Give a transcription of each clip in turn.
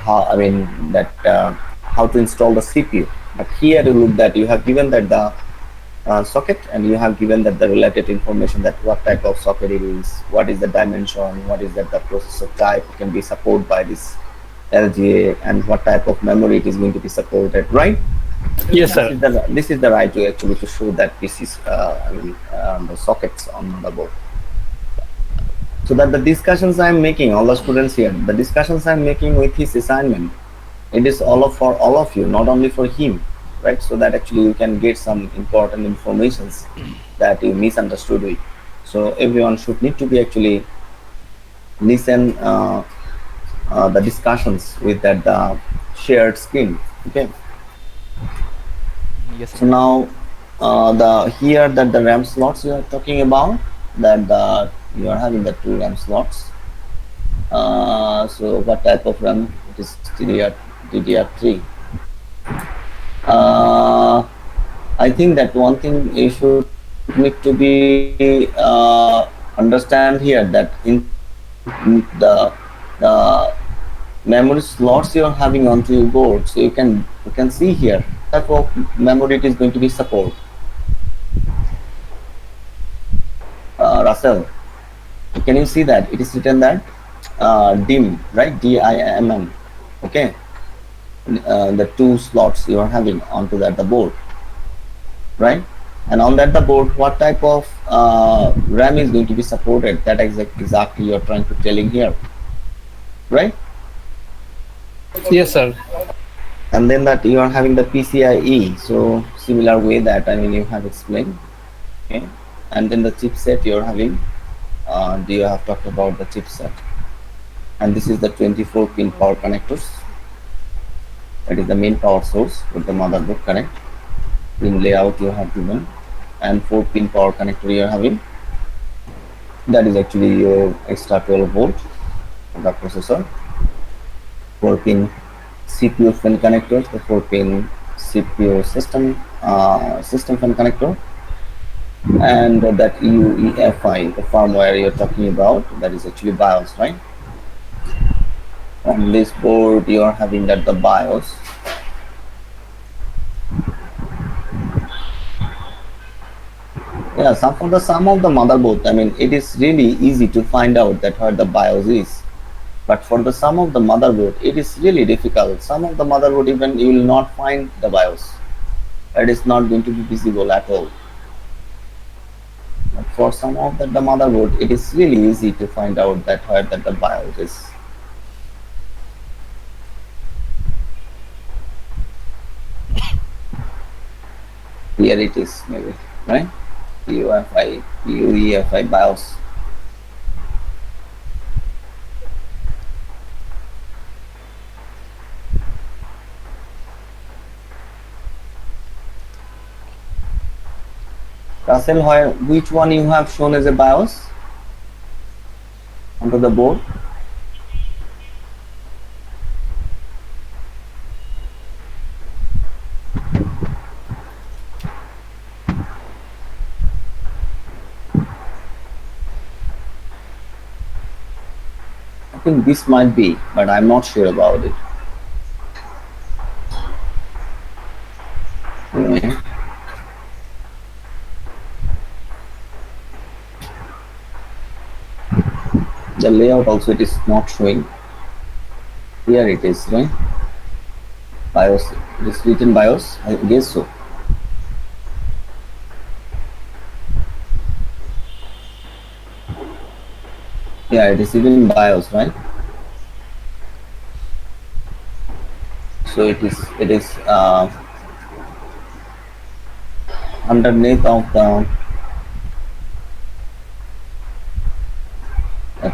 how, I mean, that how to install the CPU. But here you look that you have given that the socket, and you have given that the related information, that what type of socket it is, what is the dimension, what is that the processor type can be supported by this LGA, and what type of memory it is going to be supported, right? Yes, sir. This is the right way actually to show that this is the sockets on the board. So that the discussions I'm making, all the students here, the discussions I'm making with his assignment, it is all of for all of you, not only for him, right? So that actually you can get some important informations that you misunderstood with. So everyone should need to be actually listen the discussions with that shared screen. Okay. Yes, sir. So now the here that the RAM slots you are talking about, that you are having the two RAM slots. So what type of RAM? It is DDR3. I think that one thing you should need to be understand here, that in the memory slots you're having onto your board, so you can see here type of memory it is going to be support. Russell, can you see that it is written that DIMM, right? DIMM. Okay, the two slots you are having onto that the board, right? And on that the board, what type of RAM is going to be supported, that exactly you're trying to telling here, right? Yes, sir. And then that you are having the PCIe, so similar way that I mean you have explained. Okay, and then the chipset you're having, you have talked about the chipset, and this is the 24 pin power connectors, that is the main power source with the motherboard connect. Pin layout you have given, and 4 pin power connector you are having, that is actually your extra 12 volt the processor. 4 pin CPU fan connectors, the 4 pin CPU system fan connector, and that UEFI, the firmware you're talking about, that is actually BIOS, right? On this board you are having that the BIOS. Yeah, for the sum of the motherboard, I mean, it is really easy to find out that where the BIOS is. But for the sum of the motherboard, it is really difficult. Some of the motherboard, even you will not find the BIOS. It is not going to be visible at all. But for some of the motherboard, it is really easy to find out that where that the BIOS is. Here it is, maybe, right? UEFI BIOS. Russell, which one you have shown as a BIOS onto the board? I think this might be, but I'm not sure about it. Okay. The layout also it is not showing. Here it is, right? BIOS, it is written BIOS, I guess so. Yeah, it is even BIOS, right? So it is underneath of the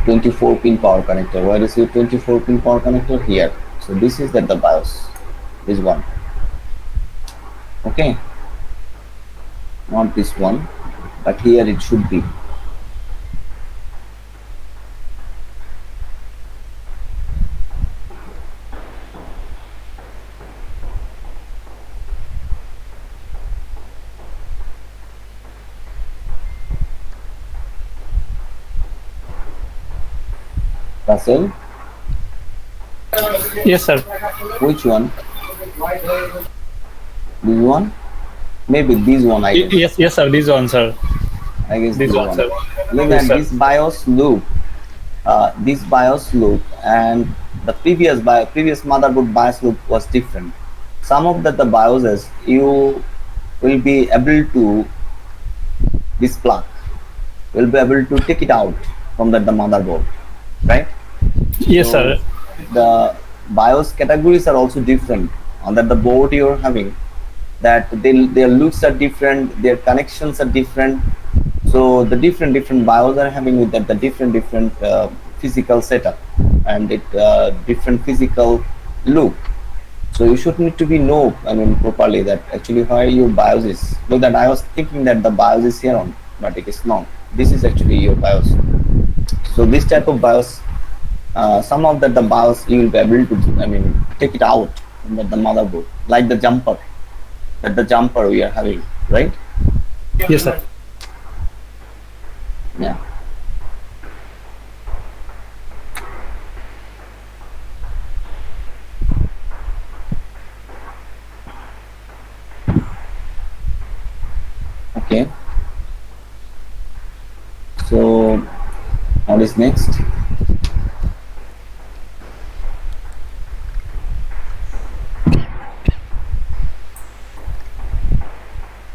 24 pin power connector. Where is your 24 pin power connector? Here. So this is the BIOS, this one. Okay, not this one, but here it should be. Russell? Yes, sir. Which one? This one? Maybe this one, I guess. Yes, yes, sir. This one, sir. I guess This this one, one. sir. Look Yes, at sir. this BIOS loop and the previous motherboard BIOS loop was different. Some of the BIOSes you will be able to this plug will be able to take it out from the motherboard, right? Yes, sir. So the BIOS categories are also different on that the board you're having, that their looks are different, their connections are different. So the different BIOS are having with that the different physical setup and it different physical look. So you should need to be know, I mean, properly that actually where your BIOS is. Look, that I was thinking that the BIOS is here on, but it is not. This is actually your BIOS. So this type of BIOS, some of the BIOS you will be able to, I mean, take it out from the motherboard, like the jumper, that the jumper we are having, right? Yes, sir. Yeah. Okay. So what is next?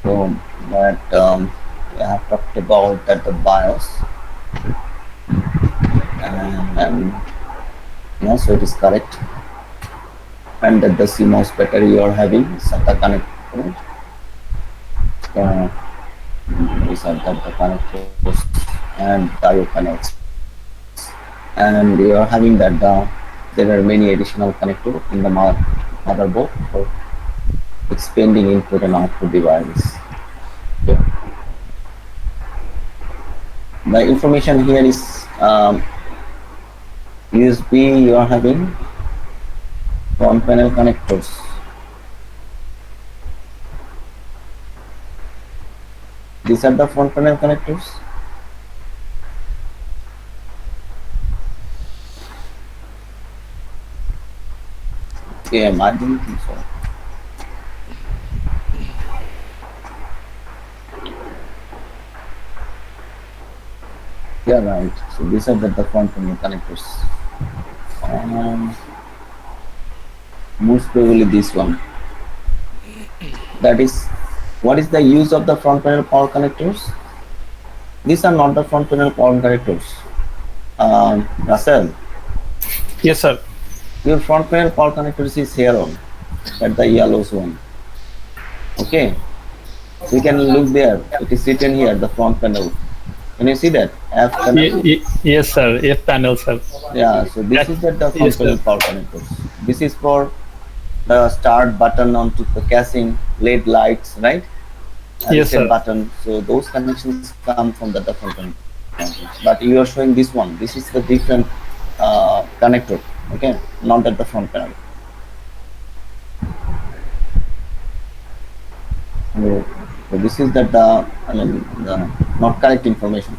So that we have talked about that the BIOS and yeah, so it is correct. And that the CMOS battery you are having SATA connect, right? Uh, these are the connectors and diode connects, and you are having that there are many additional connectors in the motherboard for expanding input and output device. Yeah. The information here is USB you are having front panel connectors. These are the front panel connectors. Okay, I didn't think so. Yeah, right. So these are the front panel connectors. Um, Most probably this one. That is, what is the use of the front panel power connectors? These are not the front panel power connectors. Russell, Yes, sir. your front panel power connectors is here on, that the yellow one. Okay, so you can look there. It is written here, the front panel. Can you see that? F panel. Yes, sir. F panel, sir. Yeah, so this That, is the front yes, sir. panel power connectors. This is for the start button onto the casing, LED lights, right? Yes, Reset sir. button. So those connections come from the front panel. But you are showing this one. This is the different connector. Okay, not at the front panel. So, so this is that I mean the not correct information.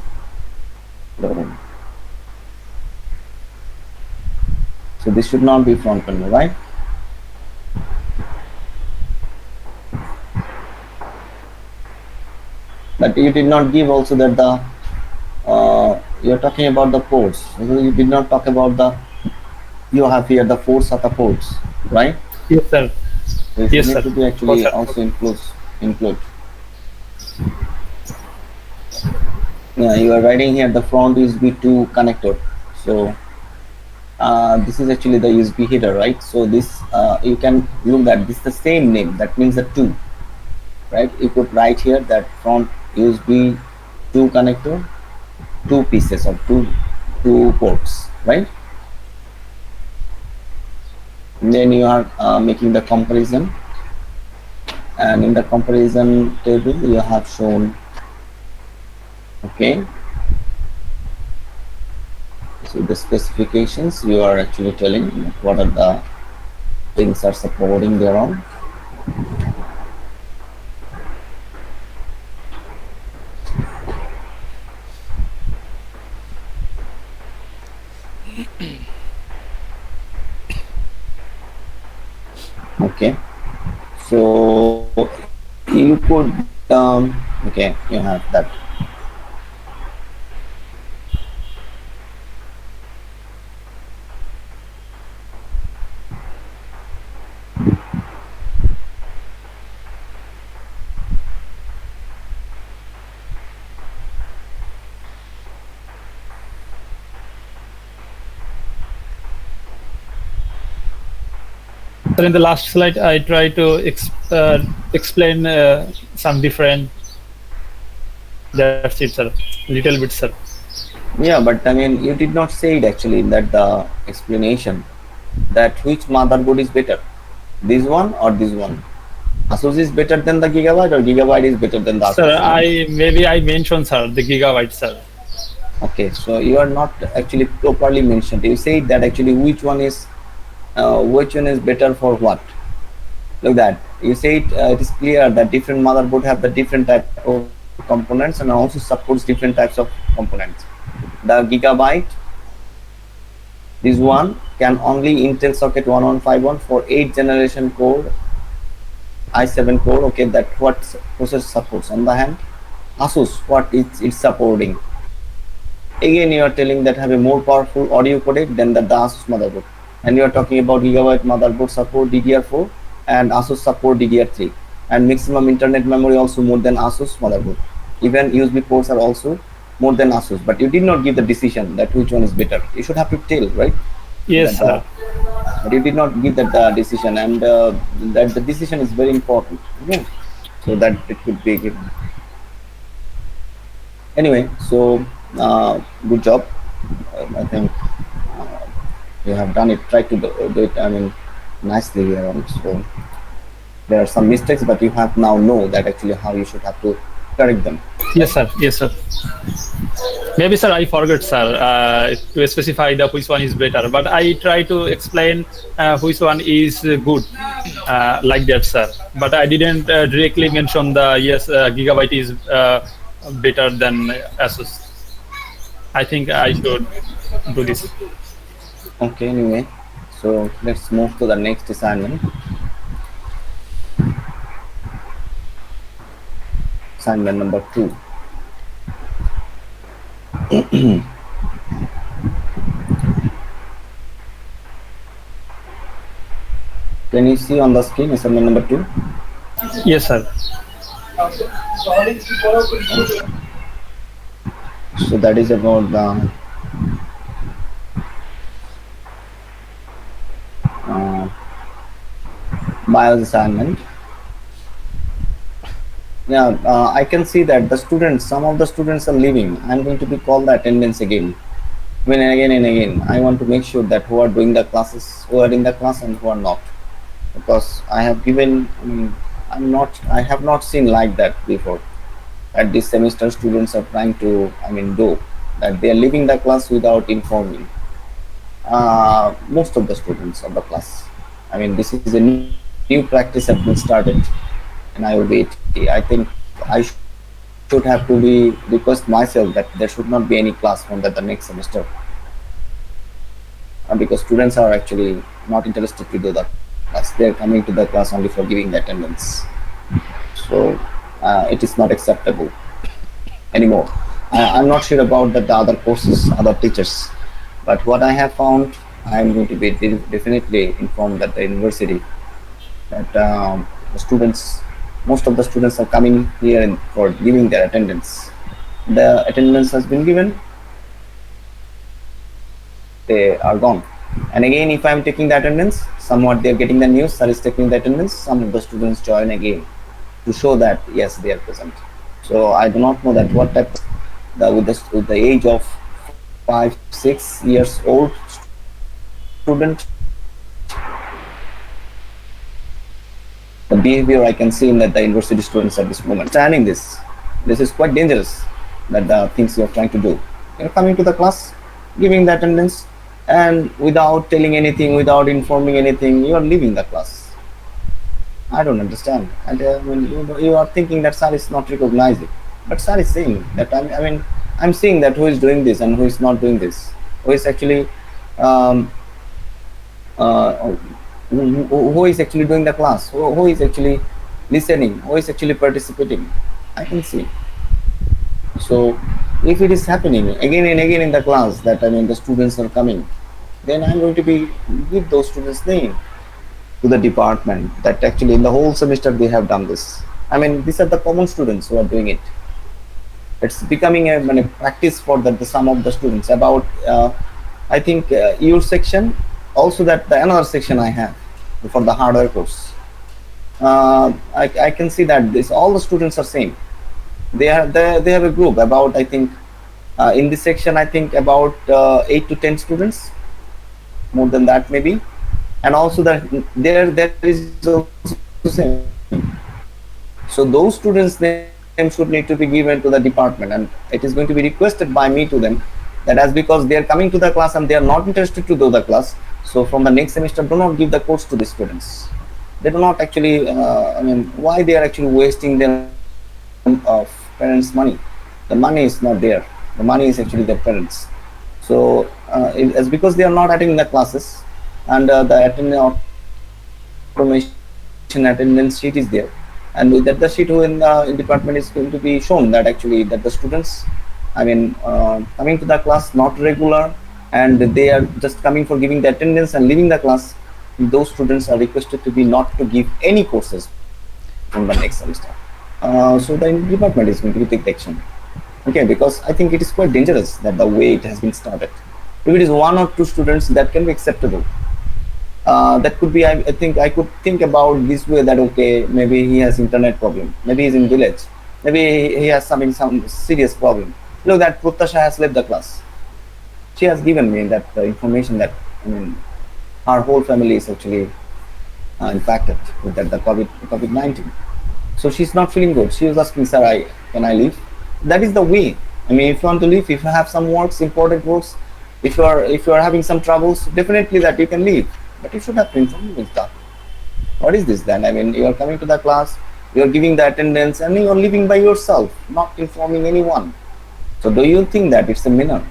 So this should not be front panel, right? But you did not give also that the you're talking about the ports. You did not talk about the you have here the four SATA ports, right? Yes, sir. So it should Yes, need sir. to be For actually sure. also include. Yeah, you are writing here the front USB 2 connector. So this is actually the USB header, right? So this you can look at this the same name. That means the two, right? You could write here that front USB 2 connector, two pieces or two ports, right? And then you are making the comparison, and in the comparison table you have shown, okay, so the specifications you are actually telling what are the things are supporting thereon. Okay, so you could okay, you have that. So in the last slide, I try to explain some different. That's it, sir. Little bit, sir. Yeah, but I mean, you did not say it actually in that the explanation that which motherboard is better, this one or this one. Asus is better than the Gigabyte, or Gigabyte is better than the Sir, Asus. You know. I maybe I mentioned, sir, the gigabyte, sir. Okay, so you are not actually properly mentioned. You say that actually which one is better for what. Like that. You say it is clear that different motherboard have the different type of components and also supports different types of components. The Gigabyte, this one can only Intel socket 1151 for 8 generation core i7 core. Okay, that what processor supports. On the hand, Asus, what it's supporting. Again, you are telling that have a more powerful audio codec than the Asus motherboard. And you are talking about Gigabyte motherboard support DDR4 and Asus support DDR3. And maximum internet memory also more than Asus motherboard. Even USB ports are also more than Asus. But you did not give the decision that which one is better. You should have to tell, right? Yes, That sir. but you did not give that decision, and that the decision is very important. Okay, so that it could be given. Anyway, so good job. I think you have done it. Try to do it. I mean, nicely here. So there are some mistakes, but you have now know that actually how you should have to correct them. Yes, sir. Yes, sir. Maybe, sir, I forgot, sir, to specify the which one is better. But I try to explain which one is good, like that, sir. But I didn't directly mention the yes, gigabyte is better than Asus. I think I should do this. Okay. Anyway, so let's move to the next assignment. Assignment number 2. Can you see on the screen assignment number 2? Yes, sir. So that is about the uh, BIOS assignment. Yeah, I can see that the students, some of the students are leaving. I'm going to be called the attendance again. I mean, again and again. I want to make sure that who are doing the classes, who are in the class and who are not. Because I have given, I mean, I have not seen like that before. At this semester, students are trying to, I mean, do that they are leaving the class without informing most of the students of the class. I mean, this is a new practice that been started in IOBT. I think I should have to be request myself that there should not be any class from the next semester, because students are actually not interested to do the class. They are coming to the class only for giving the attendance. So it is not acceptable anymore. I'm not sure about the other courses, other teachers, but what I have found, I'm going to be definitely informed at the university that the students, most of the students are coming here for giving their attendance. The attendance has been given, they are gone. And again, if I'm taking the attendance, somewhat they're getting the news, sir is taking the attendance, some of the students join again to show that yes, they are present. So I do not know that what type with the age of 5-6 years old student, the behavior I can see in that the university students at this moment. Understanding this is quite dangerous. That the things you are trying to do, you're coming to the class, giving the attendance, and without telling anything, without informing anything, you are leaving the class. I don't understand. And when you are thinking that sir is not recognizing, but sir is saying that I mean, I'm seeing that who is doing this and who is not doing this, who is actually um, uh, who is actually doing the class, who is actually listening, who is actually participating. I can see. So if it is happening again and again in the class that the students are coming, then I'm going to be give those students name to the department that actually in the whole semester they have done this. These are the common students who are doing it. It's becoming a practice for the some of the students about I think your section also that the another section I have for the hardware course. I can see that this all the students are same. They have a group about I think in this section I think about 8 to 10 students, more than that maybe, and also that there is also same. So those students name should need to be given to the department, and it is going to be requested by me to them that as because they are coming to the class and they are not interested to do the class, so from the next semester do not give the course to the students. They do not actually why they are actually wasting their parents money. The money is not there, the money is actually their parents. So as because they are not attending the classes, and the attendance automation attendance sheet is there, and with that the sheet in department is going to be shown that actually that the students coming to the class not regular, and they are just coming for giving the attendance and leaving the class. Those students are requested to be not to give any courses from the next semester. So the department is going to take the action. Okay, because I think it is quite dangerous that the way it has been started. If it is one or two students, that can be acceptable. That could be, I think I could think about this way that okay, maybe he has internet problem, maybe he's in village, maybe he has some serious problem. Look, that Pruttasha has left the class. She has given me that information that her whole family is actually infected with that the COVID-19. So she's not feeling good. She was asking, sir, can I leave? That is the way. If you want to leave, if you have some works, important works, if you are having some troubles, definitely that you can leave. But you should have to inform me with that. What is this then? You are coming to the class, you are giving the attendance, and you are leaving by yourself, not informing anyone. So do you think that it's a manner?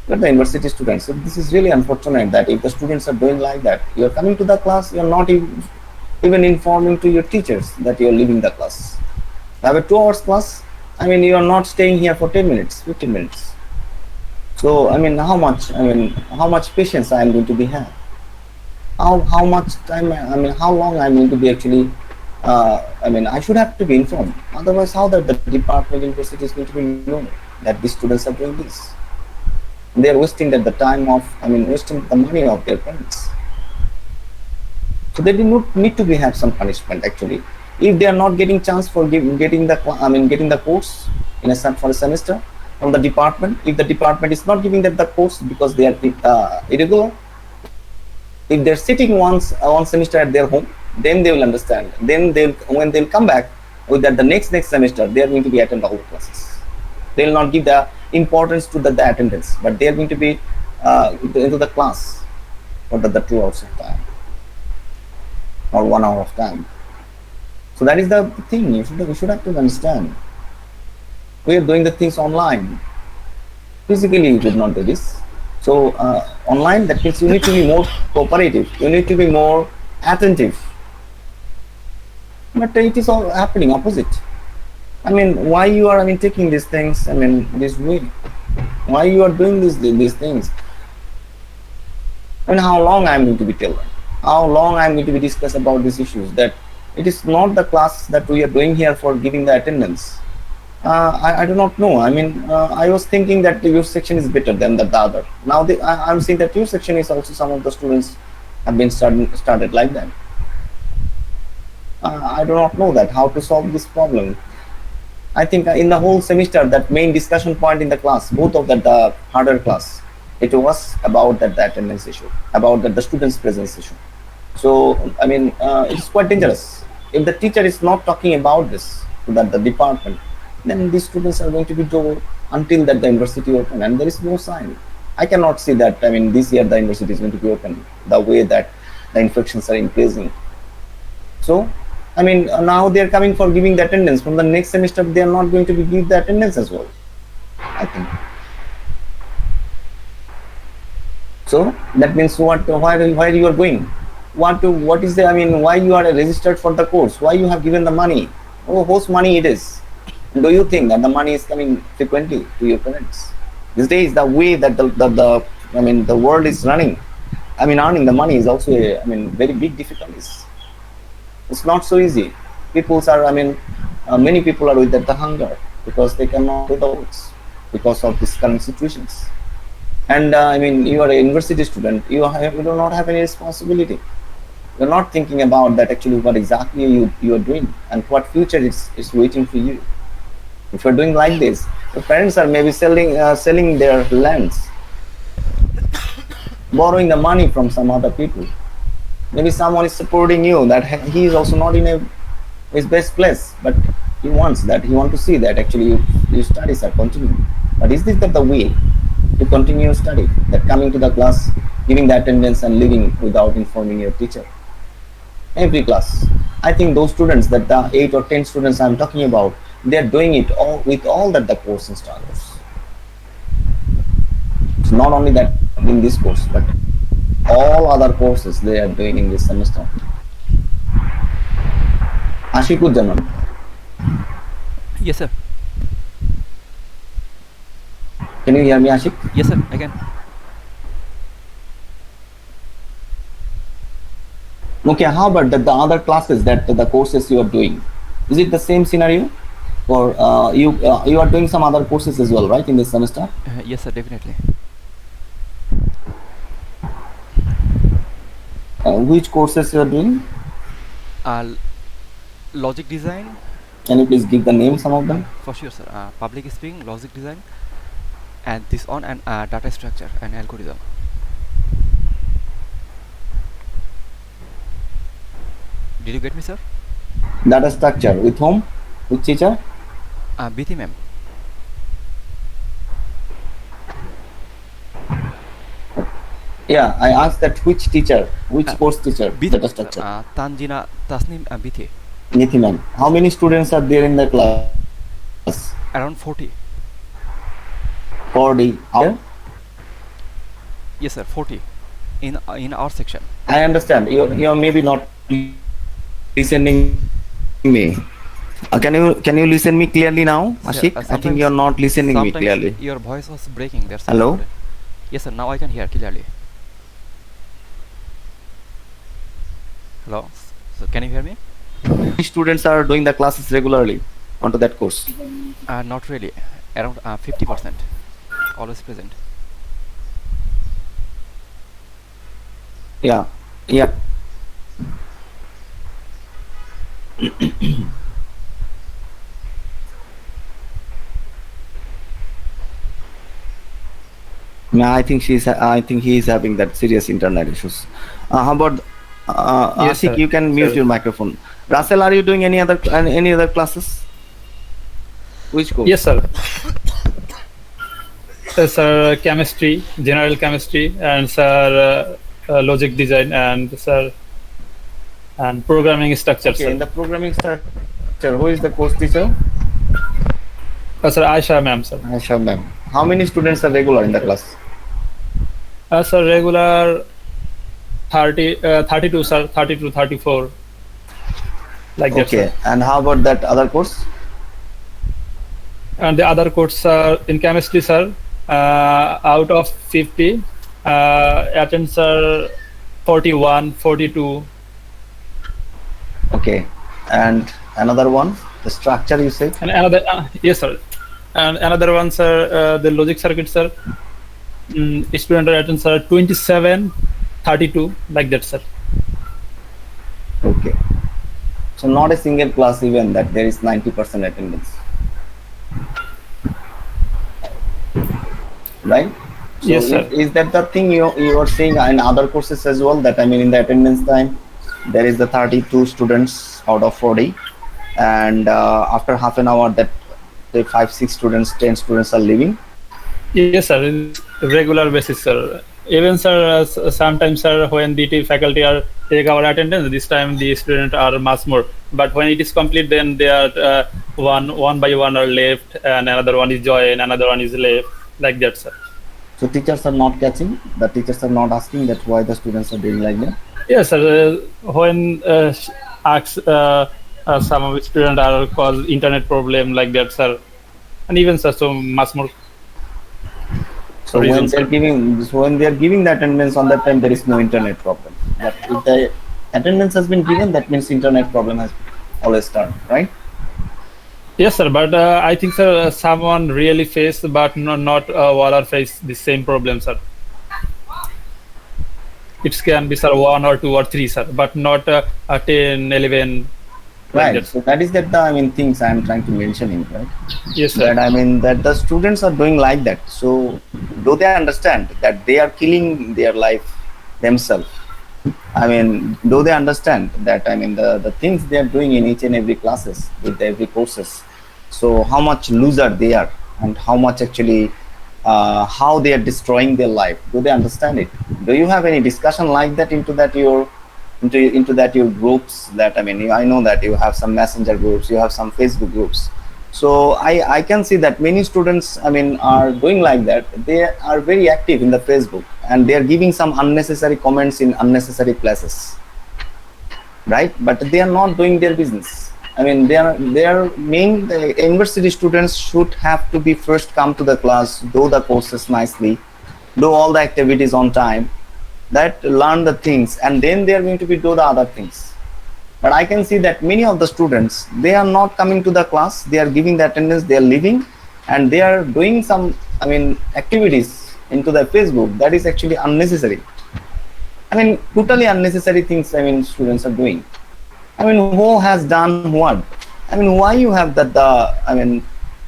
But the university students, so this is really unfortunate that if the students are doing like that, you are coming to the class, you are not even informing to your teachers that you are leaving the class. You have a 2 hours class, you are not staying here for 10 minutes, 15 minutes. So how much patience I am going to be have? How much time? How long I'm going to be actually? I should have to be informed. Otherwise, how that the department university is going to be known that these students are doing this? They are wasting that the time of, wasting the money of their parents. So they do not need to be have some punishment actually. If they are not getting chance for getting the course in a for a semester from the department, if the department is not giving them the course because they are irregular, if they're sitting one semester at their home, then they will understand. Then when they'll come back with that the next semester, they are going to be attend all the classes. They will not give the importance to the attendance, but they are going to be into the class for the 2 hours of time or 1 hour of time. So that is the thing you should have to understand. We are doing the things online. Physically, you could not do this. So online, that means you need to be more cooperative. You need to be more attentive. But it is all happening opposite. Why you are taking these things? This way. Why you are doing these things? How long I am going to be telling? How long I am going to be discuss about these issues? That it is not the class that we are doing here for giving the attendance. I do not know. I was thinking that your section is better than the other. Now I'm seeing that your section is also some of the students have been started like that. I do not know that how to solve this problem. I think in the whole semester, that main discussion point in the class, both of the harder class, it was about that the attendance issue, about the students' presence issue. So it's quite dangerous. If the teacher is not talking about this to the department, then these students are going to be told until that the university open, and there is no sign. I cannot see that this year the university is going to be open the way that the infections are increasing. So now they are coming for giving the attendance. From the next semester they are not going to be give the attendance as well, I think. So that means where you are going? what is the, I mean, why you are registered for the course, why you have given the money, oh, whose money it is. Do you think that the money is coming frequently to your parents? These days, the way that the I mean, the world is running, I mean, earning the money is also a, I mean, very big difficulties. It's not so easy. People are, I mean, many people are with the hunger because they cannot pay the bills because of these current situations. And I mean, you are a university student, you do not have any responsibility. You're not thinking about that actually what exactly you are doing and what future is waiting for you. If you're doing like this, your parents are maybe selling their lands, borrowing the money from some other people. Maybe someone is supporting you that he is also not in his best place, but he wants to see that actually your studies are continuing. But is this the way to continue study? That coming to the class, giving the attendance and leaving without informing your teacher? Every class. I think those students, that the 8 or 10 students I'm talking about, they are doing it all with all that the course instructors. It's not only that in this course, but all other courses they are doing in this semester. Ashikujaman. Yes, sir. Can you hear me, Ashik? Yes, sir. I can. Okay, how about the other classes, that the courses you are doing? Is it the same scenario? Or you are doing some other courses as well, right, in this semester? Yes, sir. Definitely. Which courses you are doing? Logic design. Can you please give the name, some of them? For sure, sir. Public speaking, logic design, and this on, and data structure and algorithm. Did you get me, sir? Data structure. With whom? With teacher? BT ma'am. Yeah, I asked that which teacher, which course teacher, BT, data structure. Tanjina Tasnim BT. Nithi ma'am. How many students are there in the class? Around 40. 40. How? Yes, sir. 40 in our section. I understand. You're maybe not listening me. Can you listen me clearly now, Ashik? I think you're not listening me clearly. Your voice was breaking. That's Hello? Yes, sir. Now I can hear clearly. Hello. So can you hear me? Students are doing the classes regularly onto that course. Not really. Around 50%. Always present. Yeah. Yeah. Yeah, I think he is having that serious internet issues. How about Yes, Ashik? sir. You can mute Sir. your microphone. Russell, are you doing any other classes? Which course? Yes, sir. Sir, chemistry, general chemistry, and sir, logic design, and sir, and programming structure. Okay, Sir. in the programming structure, who is the course teacher? Sir, Aisha ma'am, sir. Aisha ma'am. How many students are regular in the class? Sir, regular 32, sir, 32, 34. Like that, Okay, sir. and how about that other course? And the other course in chemistry, sir, out of 50, attends are 41, 42. Okay, and another one, the structure you said? And another, yes, sir. And another one, sir, the logic circuit, sir. Student attends are 27, 32, like that, sir. Okay. So not a single class even that there is 90% attendance. Right? So Yes, sir. is that the thing you are saying in other courses as well, that I mean in the attendance time there is the 32 students out of 40, and after half an hour that the 5-6 students, 10 students are leaving? Yes, sir. In regular basis, sir. Even, sir, sometimes, sir, when the faculty are take our attendance, this time the students are much more. But when it is complete, then they are one by one are left, and another one is joined, another one is left, like that, sir. So teachers are not catching, the teachers are not asking that why the students are doing like that? Yes, sir. When asks some of student are cause internet problem like that, sir, and even sir, so much more So reason, sir. when they are giving the attendance on that time, there is no internet problem. But if the attendance has been given, that means internet problem has always started, right? Yes, sir. But I think, sir, someone really face, but not all are face the same problem, sir. It can be, sir, one or two or three, sir, but not 10, 11, like Right. that. So that is that the things I am trying to mention in, right? Yes, sir. That that the students are doing like that. So do they understand that they are killing their life themselves? Do they understand that the things they are doing in each and every classes with every courses? So how much loser they are, and how much actually how they are destroying their life. Do they understand it? Do you have any discussion like that into that your groups? That I know that you have some messenger groups, you have some Facebook groups. So I can see that many students are doing like that. They are very active in the Facebook, and they are giving some unnecessary comments in unnecessary places, right? But they are not doing their business. They are main the university students should have to be first come to the class, do the courses nicely, do all the activities on time, that learn the things, and then they are going to be do the other things. But I can see that many of the students, they are not coming to the class, they are giving the attendance, they are leaving, and they are doing some activities into the Facebook that is actually unnecessary. Totally unnecessary things students are doing. Who has done what? Why you have that the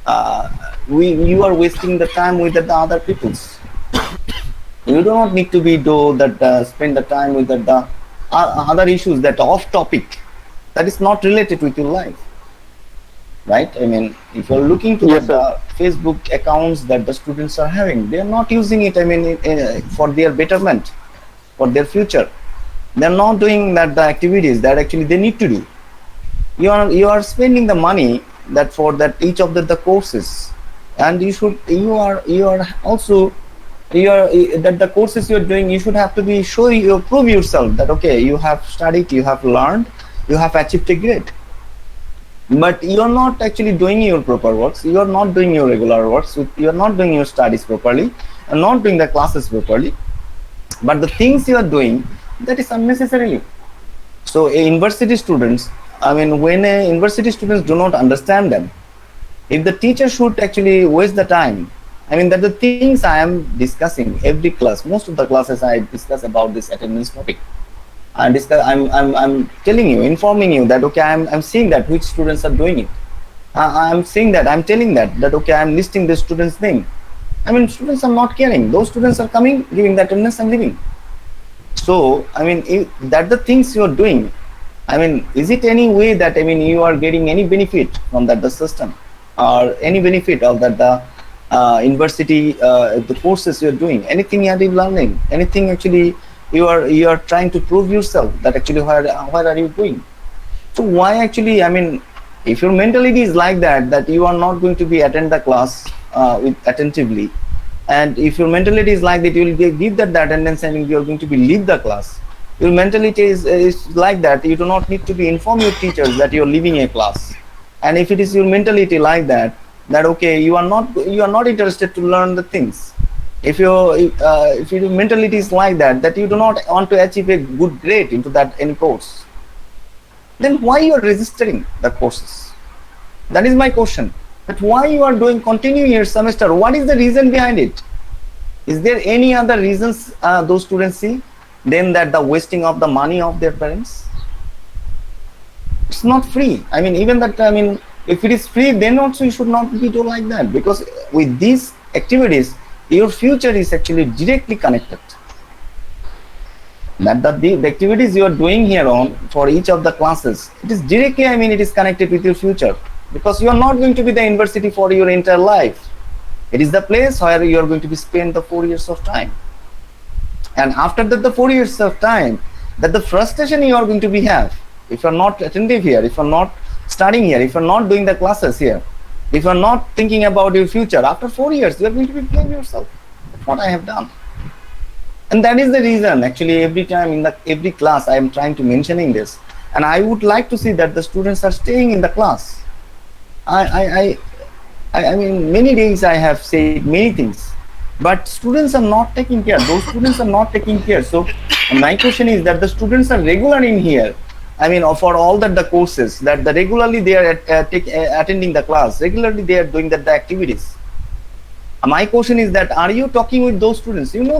uh, you are wasting the time with the other peoples. You do not need to be do that spend the time with the other issues that are off topic, that is not related with your life, right? If you're looking to Yes, sir. the Facebook accounts that the students are having, they are not using it for their betterment, for their future. They're not doing that the activities that actually they need to do. You are spending the money that for that each of the courses, and you are also you are that the courses you're doing, you should have to be show you prove yourself that okay, you have studied, you have learned, you have achieved a grade. But you're not actually doing your proper works, you're not doing your regular works, you're not doing your studies properly, and not doing the classes properly. But the things you are doing, that is unnecessarily. So a university students, when a university students do not understand them, if the teacher should actually waste the time, that the things I am discussing every class, most of the classes I discuss about this attendance topic. I'm telling you, informing you that okay, I'm seeing that which students are doing it. I'm seeing that, I'm telling that okay, I'm listing the students name. Students are not caring, those students are coming, giving the attendance and leaving. So if that the things you are doing, is it any way that you are getting any benefit from that the system, or any benefit of that the university, the courses you are doing, anything you are learning, anything actually you are trying to prove yourself that actually where are you going? So why actually if your mentality is like that you are not going to be attend the class with attentively, and if your mentality is like that you will give that the attendance and you are going to be leave the class, your mentality is like that you do not need to be inform your teachers that you are leaving a class. And if it is your mentality like that okay, you are not interested to learn the things, if your mentality is like that you do not want to achieve a good grade into that any course, then why you are registering the courses? That is my question. But why you are doing continue your semester? What is the reason behind it? Is there any other reasons those students see than that the wasting of the money of their parents? It's not free. Even that if it is free, then also you should not be doing like that, because with these activities your future is actually directly connected. That the activities you are doing here on for each of the classes, it is directly it is connected with your future, because you are not going to be the university for your entire life. It is the place where you are going to be spend the 4 years of time, and after that the 4 years of time, that the frustration you are going to be have, if you are not attentive here, if you are not studying here, if you are not doing the classes here, if you are not thinking about your future, after 4 years you are going to be blame yourself. That's what I have done. And that is the reason actually every time in the every class I am trying to mentioning this, and I would like to see that the students are staying in the class. I I I, I mean many days I have said many things, but students are not taking care. Those students are not taking care. So my question is that the students are regular in here. I mean, for all that the courses that the regularly they are attending the class, regularly they are doing that the activities. My question is that are you talking with those students? You know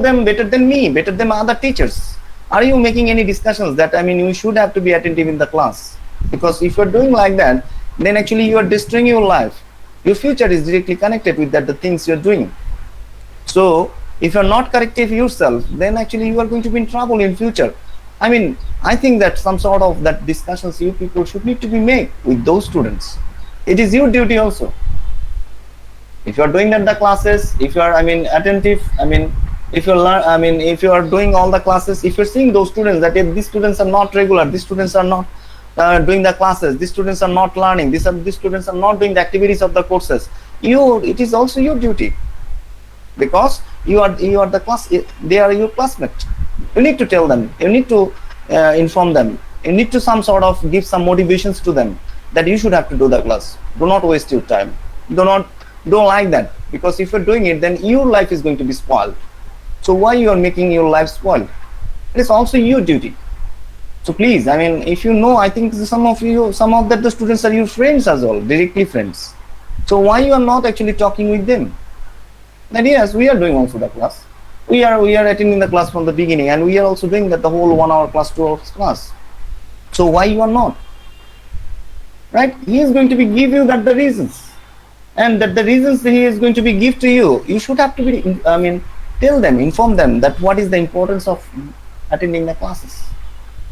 them better than me, better than other teachers. Are you making any discussions that, I mean, you should have to be attentive in the class? Because if you're doing like that, then actually you are destroying your life. Your future is directly connected with that the things you're doing. So if you're not corrective yourself, then actually you are going to be in trouble in future. I mean, I think that some sort of that discussions you people should need to be made with those students. It is your duty also. If you are doing that the classes, if you are, I mean, attentive, I mean, if you learn, I mean, if you are doing all the classes, if you're seeing those students that if these students are not regular, these students are not doing the classes, these students are not learning, these students are not doing the activities of the courses, it is also your duty, because you are the class, they are your classmates. You need to tell them, you need to inform them, you need to some sort of give some motivations to them that you should have to do the class. Do not waste your time. Don't like that, because if you're doing it, then your life is going to be spoiled. So why you are making your life spoiled? It is also your duty. So please, I mean, if you know, I think some of the students are your friends as well, directly friends. So why you are not actually talking with them? And yes, we are doing also the class. We are attending the class from the beginning, and we are also doing that the whole 1 hour class, 2 hours class. So why you are not? Right? He is going to be give you that the reasons. And that the reasons that he is going to be give to you, you should have to be, I mean, tell them, inform them that what is the importance of attending the classes,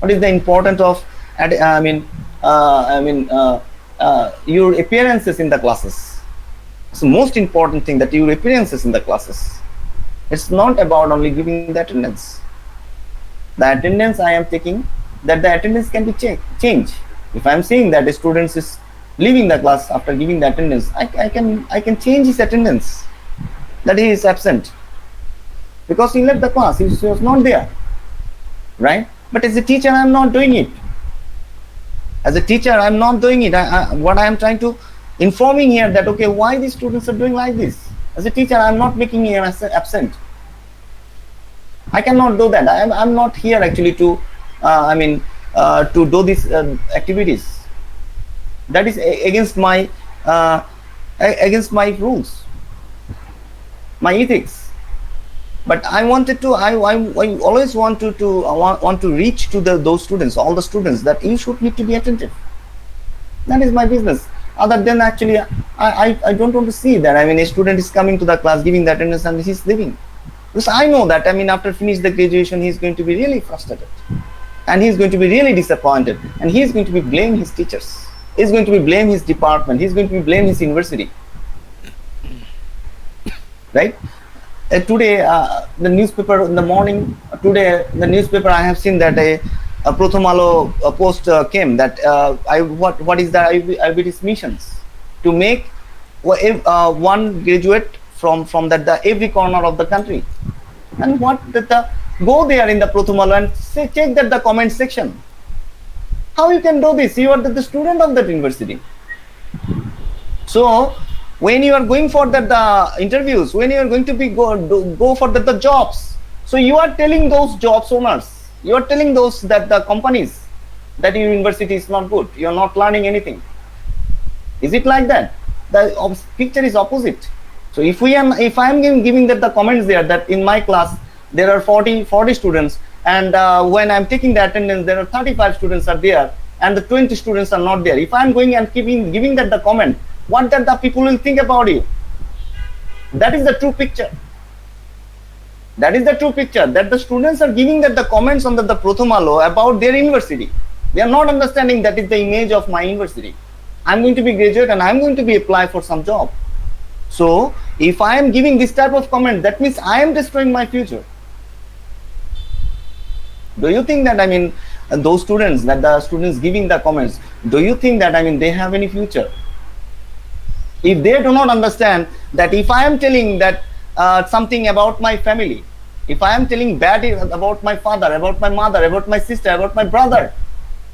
what is the importance of your appearances in the classes. It's the most important thing, that your appearances in the classes. It's not about only giving the attendance. The attendance I am taking, that the attendance can be changed. If I am seeing that a student is leaving the class after giving the attendance, I can change his attendance, that he is absent because he left the class, he was not there, right? But as a teacher, I am not doing it. As a teacher, I am not doing it. What I am trying to informing here that, okay, why these students are doing like this? As a teacher, I am not making him absent. I cannot do that. I'm not here actually to to do these activities. That is against my rules, my ethics. But I wanted to, I always want to reach to those students, all the students, that you should need to be attentive. That is my business. Other than actually, I don't want to see that. I mean, a student is coming to the class, giving the attendance, and he's leaving. Because I know that, I mean, after finish the graduation, he's going to be really frustrated, and he's going to be really disappointed, and he's going to be blame his teachers. He's going to be blame his department. He's going to be blame his university, right? Today, the newspaper in the morning. Today, the newspaper, I have seen that a Prothomalo post came that what is the IBT's missions to make one graduate from the every corner of the country, and what go there in the Prothomalo and check that the comment section. How you can do this? You are the student of that university. So when you are going for the interviews, when you are going to be go for the jobs, so you are telling those jobs owners, you are telling those that the companies that your university is not good, you are not learning anything. Is it like that? The picture is opposite. So if I am giving that the comments there that in my class there are 40 students, and when I'm taking the attendance, there are 35 students are there, and the 20 students are not there. If I'm going and giving that the comment, what that the people will think about you? That is the true picture. That is the true picture, that the students are giving that the comments on the Prothomalo about their university. They are not understanding that is the image of my university. I'm going to be graduate and I'm going to be apply for some job. So if I am giving this type of comment, that means I am destroying my future. Do you think that, I mean, those students, that the students giving the comments, do you think that, I mean, they have any future? If they do not understand that if I am telling that something about my family, if I am telling bad about my father, about my mother, about my sister, about my brother,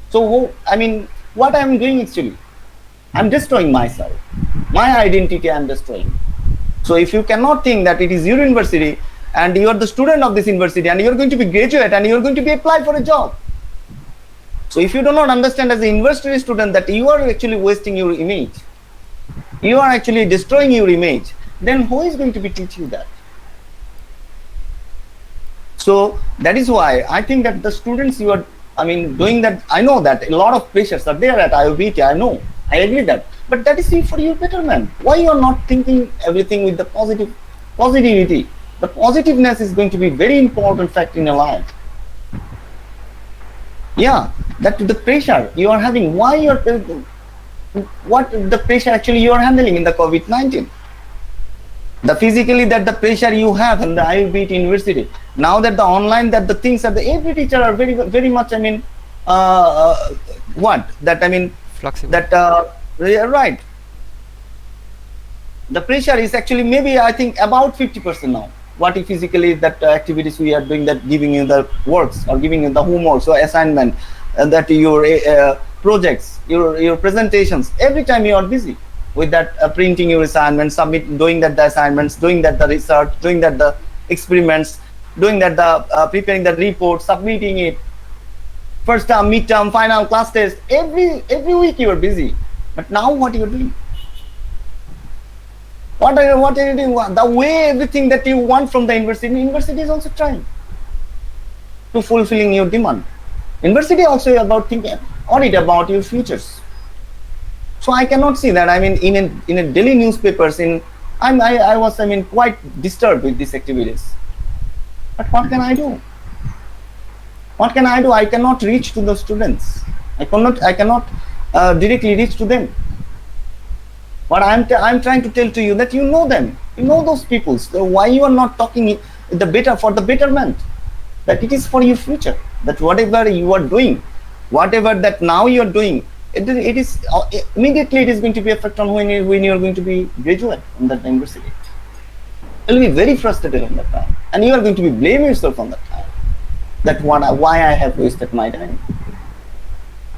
so I mean, what I am doing actually? I'm destroying myself. My identity I'm destroying. So if you cannot think that it is your university and you are the student of this university and you're going to be graduate and you're going to be apply for a job. So if you do not understand as a university student that you are actually wasting your image, you are actually destroying your image, then who is going to be teach you that? So that is why I think that the students you are, I mean, doing that, I know that a lot of pressures are there at IOBT, I know, I agree that, but that is for your betterment. Why you are not thinking everything with the positivity? The positiveness is going to be very important factor in your life. Yeah, that the pressure you are having, why you are, what the pressure actually you are handling in the COVID-19? The physically that the pressure you have in the IOBT university, now that the online that the things are, the every teacher are very much, I mean, what that I mean Flexible. that right, the pressure is actually maybe I think about 50% now. What if physically that activities we are doing, that giving you the works or giving you the homework or assignment, that your projects, your presentations, every time you are busy with that printing your assignments, doing that the assignments, doing that the research, doing that the experiments, doing that the preparing the report, submitting it, first term, midterm, final, class test, every week you are busy. But now what you are doing? What are you doing? The way everything that you want from the university is also trying to fulfilling your demand. University also about thinking audit about your futures. So I cannot see that. I mean, in a daily newspapers, I was, I mean, quite disturbed with these activities. But what can I do? What can I do? I cannot reach to the students. I cannot directly reach to them. But I'm trying to tell to you that you know them, you know those people. So why you are not talking the better for the betterment? That it is for your future. That whatever you are doing, whatever that now you are doing, it is immediately it is going to be effect on when you are going to be graduate from that university. You will be very frustrated on that time, and you are going to be blame yourself on that time. That why I have wasted my time,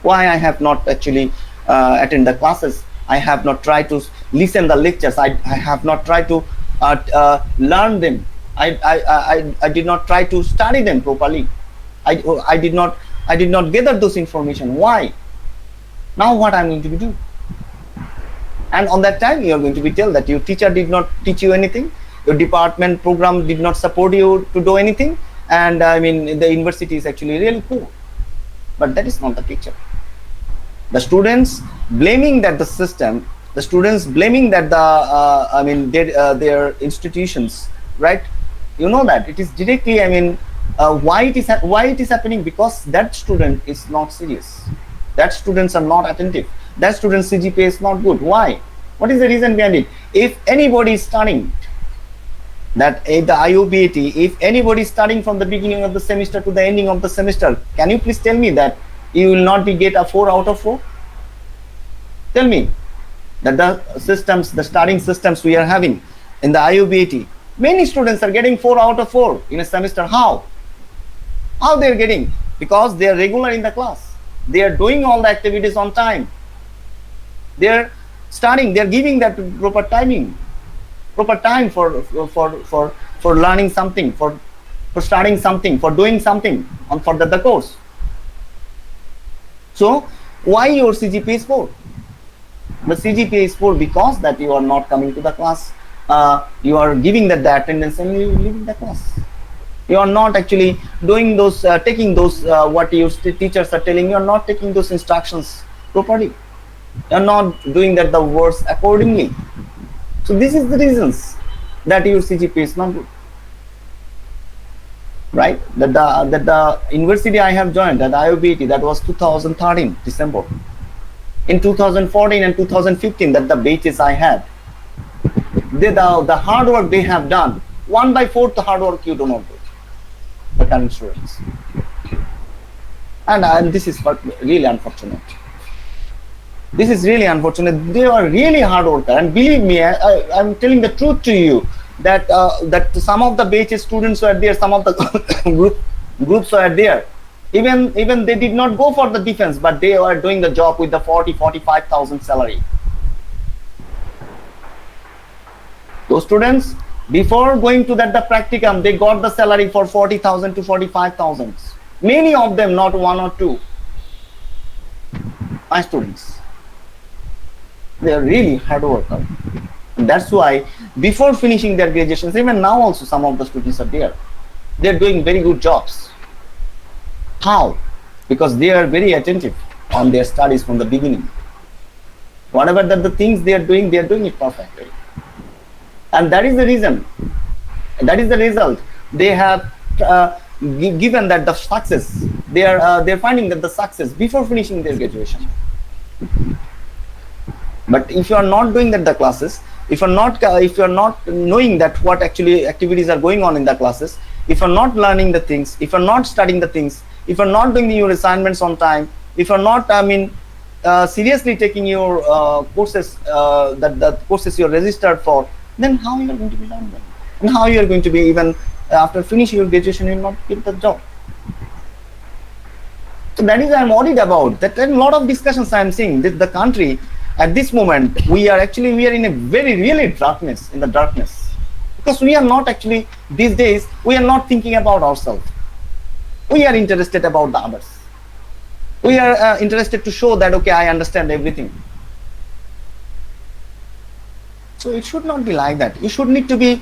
why I have not actually attend the classes. I have not tried to listen the lectures. I have not tried to learn them. I did not try to study them properly. I did not gather those information. Why? Now what I'm going to do? And on that time you are going to be told that your teacher did not teach you anything. Your department program did not support you to do anything. And I mean, the university is actually really poor. But that is not the picture. The students blaming that the system, the students blaming that the I mean their institutions, right? You know that it is directly, I mean, why it is happening, because that student is not serious, that students are not attentive, that student's CGPA is not good. Why? What is the reason behind it? If anybody is studying that the IOBAT, if anybody is studying from the beginning of the semester to the ending of the semester, can you please tell me that you will not be get a 4 out of 4? Tell me that the systems, the studying systems we are having in the IOBAT, many students are getting 4 out of 4 in a semester. How they are getting? Because they are regular in the class, they are doing all the activities on time, they are studying, they are giving that proper timing, proper time for learning something, for studying something, for doing something on for the course. So why your CGPA is 4? The CGPA is 4 because that you are not coming to the class, you are giving that the attendance and you leaving the class. You are not actually doing those, taking those what your teachers are telling you, are not taking those instructions properly. You are not doing that the words accordingly. So this is the reasons that your CGPA is not good. Right? That the university I have joined, that IOBT, that was 2013 December. In 2014 and 2015, that the batches I had, the hard work they have done, 1/4 the hard work you do not do, the current students. And this is what really unfortunate. This is really unfortunate. They are really hard worker, and believe me, I'm telling the truth to you. that some of the batch students were there, some of the groups were there. Even they did not go for the defense, but they were doing the job with the 45,000 salary. Those students, before going to that the practicum, they got the salary for 40,000 to 45,000. Many of them, not one or two. My students, they are really hard workers. And that's why before finishing their graduations, even now also some of the students are there. They're doing very good jobs. How? Because they are very attentive on their studies from the beginning. Whatever the things they are doing it perfectly. And that is the reason, that is the result. They have given that the success, they're finding that the success before finishing their graduation. But if you are not doing that the classes, if you're not knowing that what actually activities are going on in the classes, if you're not learning the things, if you're not studying the things, if you're not doing your assignments on time, if you're not seriously taking your courses, the courses you're registered for, then how you are going to be learning them? And how you are going to be, even after finishing your graduation, you will not get the job. So that is I'm worried about. That a lot of discussions I'm seeing that the country at this moment, we are in a very really darkness, in the darkness, because we are not actually these days, we are not thinking about ourselves. We are interested about the others. We are interested to show that, okay, I understand everything. So it should not be like that. You should need to be,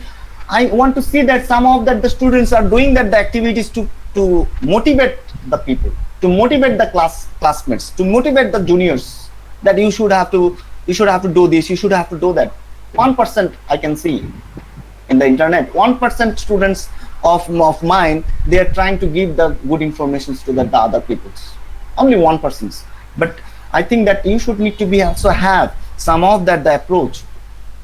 I want to see that some of that the students are doing that the activities to motivate the people, to motivate the classmates, to motivate the juniors, that you should have to do this, you should have to do that. 1% I can see in the internet, 1% students of mine, they are trying to give the good informations to the other peoples. Only 1%. But I think that you should need to be also have some of that the approach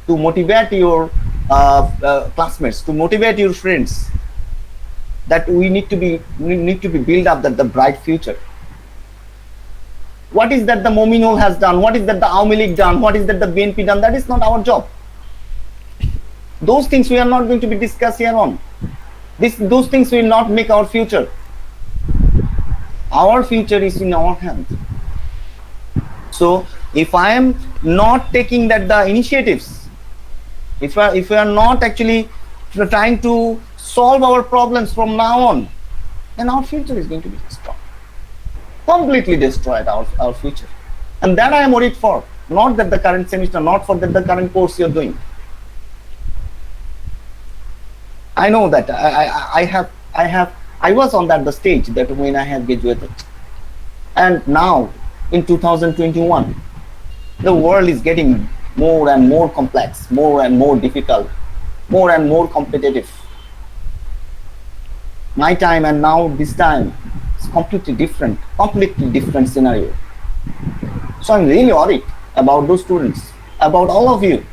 to motivate your classmates, to motivate your friends, that we need to be build up that the bright future. What is that the Mominul has done? What is that the Aumi League done? What is that the BNP done? That is not our job. Those things we are not going to be discussed here on. Those things will not make our future. Our future is in our hands. So if I am not taking that the initiatives, if we are not actually trying to solve our problems from now on, then our future is going to be destroyed. Completely destroyed our future. And that I am worried for. Not that the current semester, not for that the current course you're doing. I know that I was on that the stage that when I have graduated. And now in 2021, the world is getting more and more complex, more and more difficult, more and more competitive. My time and now this time, completely different scenario. So I'm really worried about those students, about all of you.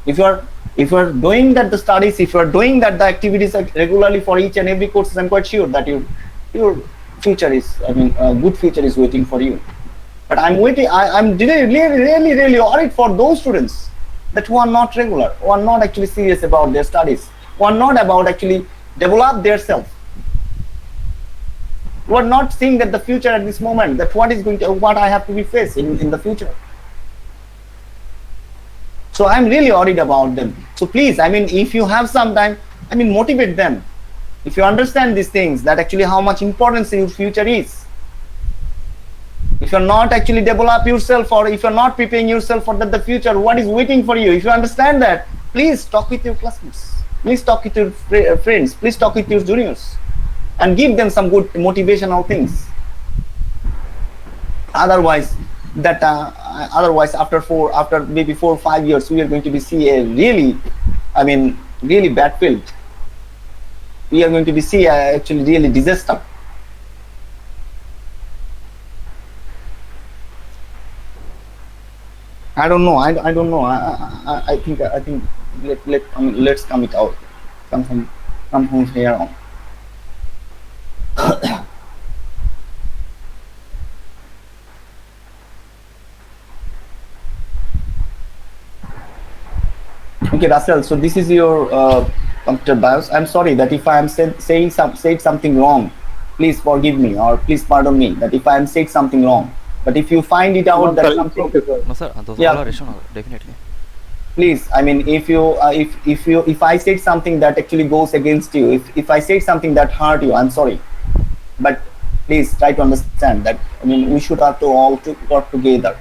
If you are doing that the studies, if you are doing that the activities regularly for each and every course, I'm quite sure that your future is, a good future is waiting for you. But I'm really worried for those students that who are not regular, who are not actually serious about their studies, who are not about actually develop their self. We are not seeing that the future at this moment, that what I have to be faced in the future. So I'm really worried about them. So please, if you have some time, motivate them. If you understand these things, that actually how much importance your future is. If you're not actually develop yourself, or if you're not preparing yourself for the future, what is waiting for you? If you understand that, please talk with your classmates. Please talk with your friends. Please talk with your juniors. And give them some good motivational things. Otherwise, after maybe 4 or 5 years, we are going to be see a really bad field. We are going to be see actually really disaster. I don't know. I don't know. I think let's come it out. Come from here on. Okay, Okay, Russell. So this is your computer BIOS. I'm sorry that if I am said something wrong, please forgive me or please pardon me that if I am said something wrong. But if you find it out No, that sir, it's something, okay, sir. No, sir. Those all yeah, are rational, definitely. please. I mean, if I said something that actually goes against you, if I said something that hurt you, I'm sorry. But please try to understand that. I mean, we should have to all to work together.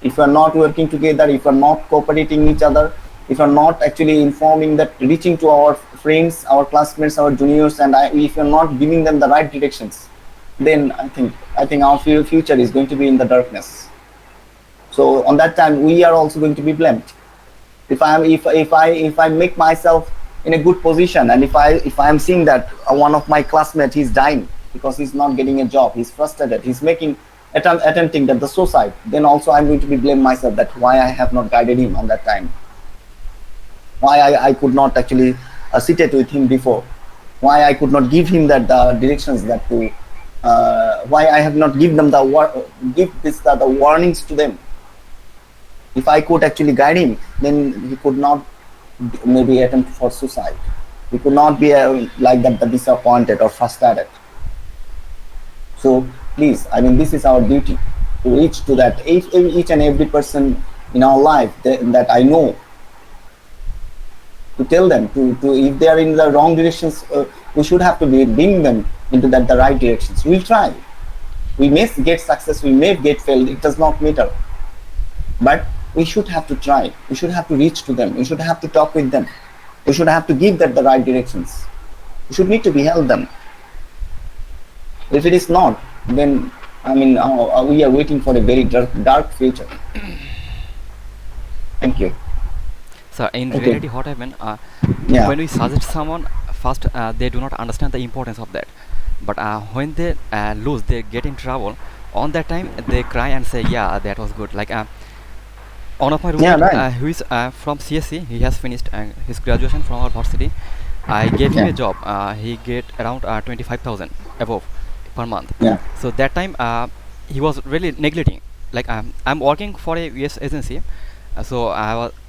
If you are not working together, if you are not cooperating each other, if you are not actually informing that, reaching to our friends, our classmates, our juniors, and if you are not giving them the right directions, then I think our future is going to be in the darkness. So on that time, we are also going to be blamed. If I make myself in a good position, and if I am seeing that one of my classmates is dying because he's not getting a job, he's frustrated, he's attempting that the suicide, then also I'm going to be blame myself that why I have not guided him on that time, why I could not actually sit it with him before, why I could not give him that directions that to why I have not give them the warnings to them. If I could actually guide him, then he could not maybe attempt for suicide. He could not be like that, the disappointed or frustrated. So please, I mean, this is our duty to reach to that each and every person in our life that I know, to tell them to if they are in the wrong directions, we should have to bring them into the right directions. We'll try. We may get success, we may get failed. It does not matter. But we should have to try. We should have to reach to them. We should have to talk with them. We should have to give them the right directions. We should need to be help them. If it is not, then I mean, we are waiting for a very dark future. Thank you. So in Okay. reality, what happened? Yeah. When we suggest someone, first they do not understand the importance of that. But when they lose, they get in trouble. On that time, they cry and say, "Yeah, that was good." Like one of my Yeah, roommate, right. who is from CSC, he has finished his graduation from our varsity. I gave him Yeah. a job. He get around 25,000 above per month. Yeah. So that time he was really neglecting. Like I'm working for a US agency, so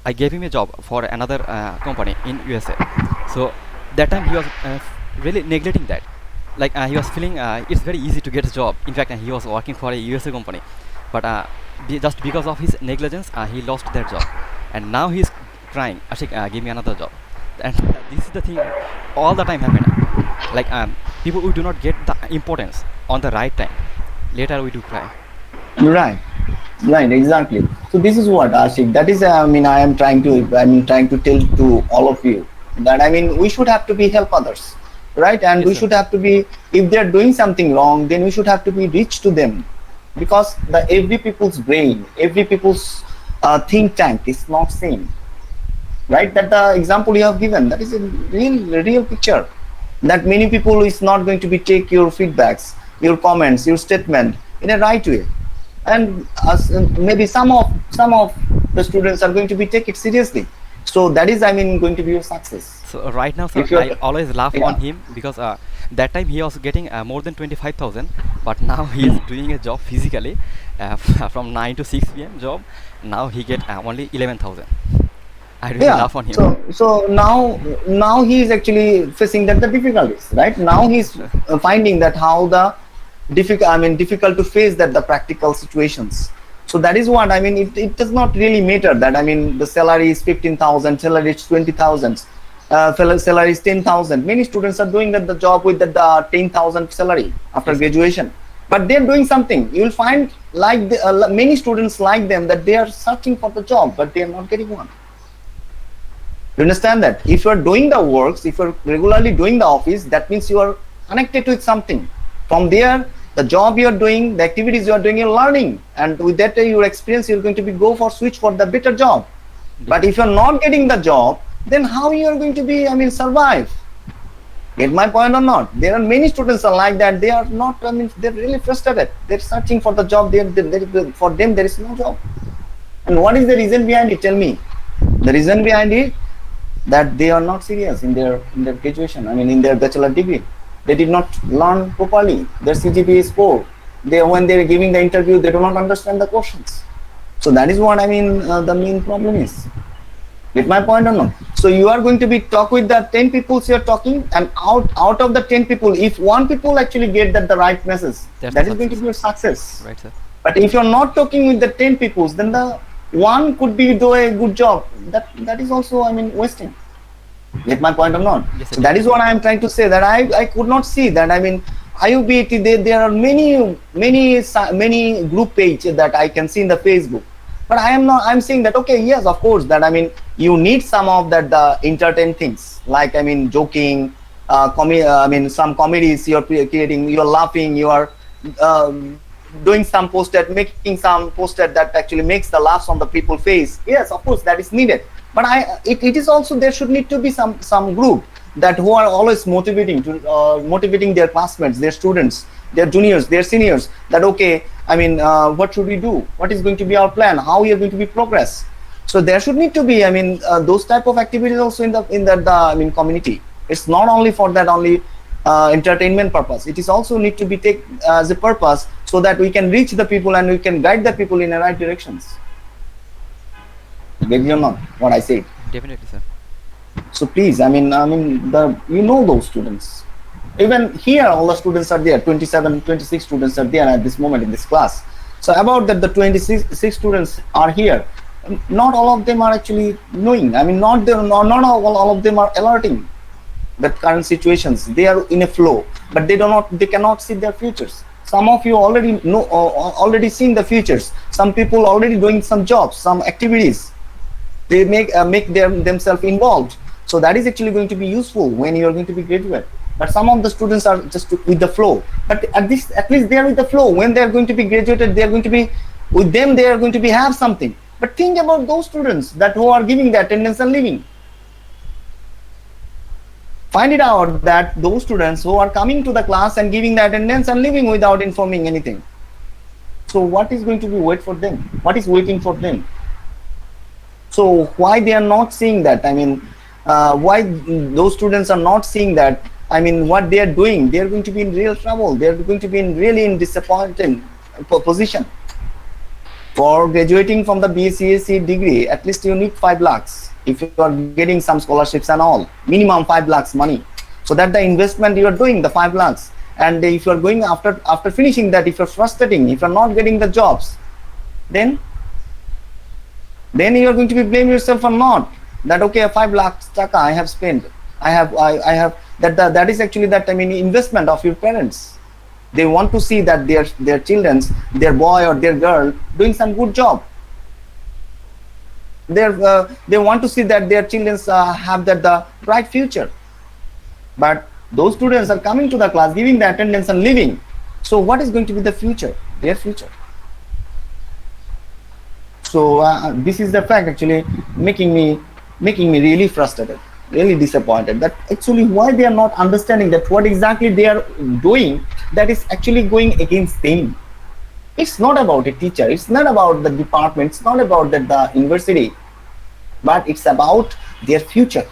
I gave him a job for another company in USA. So that time he was really neglecting that. Like he was feeling it's very easy to get a job. In fact, he was working for a USA company, but just because of his negligence, he lost that job, and now he's crying. Ashik, give me another job. And this is the thing, all the time happen. Like people who do not get the importance on the right time, later we do cry. Right. Right. Exactly. So this is what, Ashik. That is, I mean, trying to tell to all of you that I mean, we should have to be help others, right? And Yes, we sir. should have to be, if they are doing something wrong, then we should have to be reach to them, because every people's brain, every people's think tank is not same, right? That the example you have given, that is a real picture, that many people is not going to be take your feedbacks, your comments, your statement in a right way, and maybe some of the students are going to be take it seriously. So that is, I mean, going to be your success. So right now, sir, If you're, I always laugh on yeah, him because that time he was getting more than 25,000, but now he is doing a job physically from 9 to 6 p.m. job. Now he get only 11,000. I really yeah. laugh on him. So now he is actually facing that the difficulties, right? Now he's finding that how the difficult to face that the practical situations. So that is what I mean. It does not really matter that I mean the salary is 15,000, salary is 20,000, salary is 10,000. Many students are doing that the job with the 10,000 salary after Yes. graduation, but they're doing something. You will find like many students like them that they are searching for the job, but they are not getting one. You understand that if you are doing the works, if you're regularly doing the office, that means you are connected with something. From there, the job you are doing, the activities you are doing, you're learning, and with that your experience, you're going to be go for switch for the better job. But if you're not getting the job, then how you are going to be, I mean, survive? Get my point or not? There are many students are like that. They are not, I mean, they're really frustrated. They're searching for the job. For them, there is no job. And what is the reason behind it? Tell me. The reason behind it, that they are not serious in their graduation. I mean, in their bachelor degree, they did not learn properly. Their CGPA is poor. When they are giving the interview, they do not understand the questions. So that is what I mean. The main problem is. Get my point or not? So you are going to be talk with the 10 people you're talking, and out of the 10 people, if one people actually get that the right message, That's the that is going to success. be a success. Right, sir. But if you're not talking with the 10 people, then the one could be do a good job. That is also, I mean, wasting. Get my point or not? Yes, sir, So that is definitely. what I am trying to say, that I could not see that. I mean, IUBAT, there are many group page that I can see in the Facebook, but I'm saying that, okay, yes, of course, that I mean, you need some of that the entertain things, like I mean, joking, I mean, some comedies you're creating, you're laughing, you are doing some poster, making some poster that actually makes the laughs on the people face. Yes, of course, that is needed. But it is also, there should need to be some group that who are always motivating their classmates, their students, their juniors, their seniors, that okay, I mean, what should we do, what is going to be our plan, how we are going to be progress. So there should need to be, I mean, those type of activities also in the I mean, community. It's not only for that only entertainment purpose, it is also need to be take as a purpose, so that we can reach the people and we can guide the people in the right directions. Get you or not what I say? Definitely, sir. So please, I mean, those students. Even here, all the students are there. 27, 26 students are there at this moment in this class. So about that, the 26 students are here. Not all of them are actually knowing. I mean, not all of them are alerting the current situations. They are in a flow, but they cannot see their futures. Some of you already know, already seen the futures. Some people already doing some jobs, some activities. They make themselves involved, so that is actually going to be useful when you are going to be graduate. But some of the students are just with the flow, but at least they are with the flow. When they are going to be graduated, they are going to be with them, they are going to be have something. But think about those students that who are giving the attendance and leaving. Find it out that those students who are coming to the class and giving the attendance and leaving without informing anything. So what is going to be wait for them, what is waiting for them? So why they are not seeing that? I mean, why those students are not seeing that? I mean, what they are doing, they are going to be in real trouble. They are going to be in disappointing position. For graduating from the BSc degree, at least you need 5 lakhs. If you are getting some scholarships and all, minimum 5 lakhs money. So that the investment you are doing, the 5 lakhs. And if you are going after finishing that, if you're frustrating, if you're not getting the jobs, then you are going to be blame yourself or not, that okay, 5 lakh taka I have spent, I have that is actually that, I mean, investment of your parents. They want to see that their children's, their boy or their girl doing some good job. They want to see that their children's have the bright future. But those students are coming to the class, giving the attendance and leaving. So what is going to be the future, their future? So this is the fact actually making me really frustrated, really disappointed, that actually why they are not understanding that what exactly they are doing that is actually going against them. It's not about a teacher, it's not about the department, it's not about the university, but it's about their future.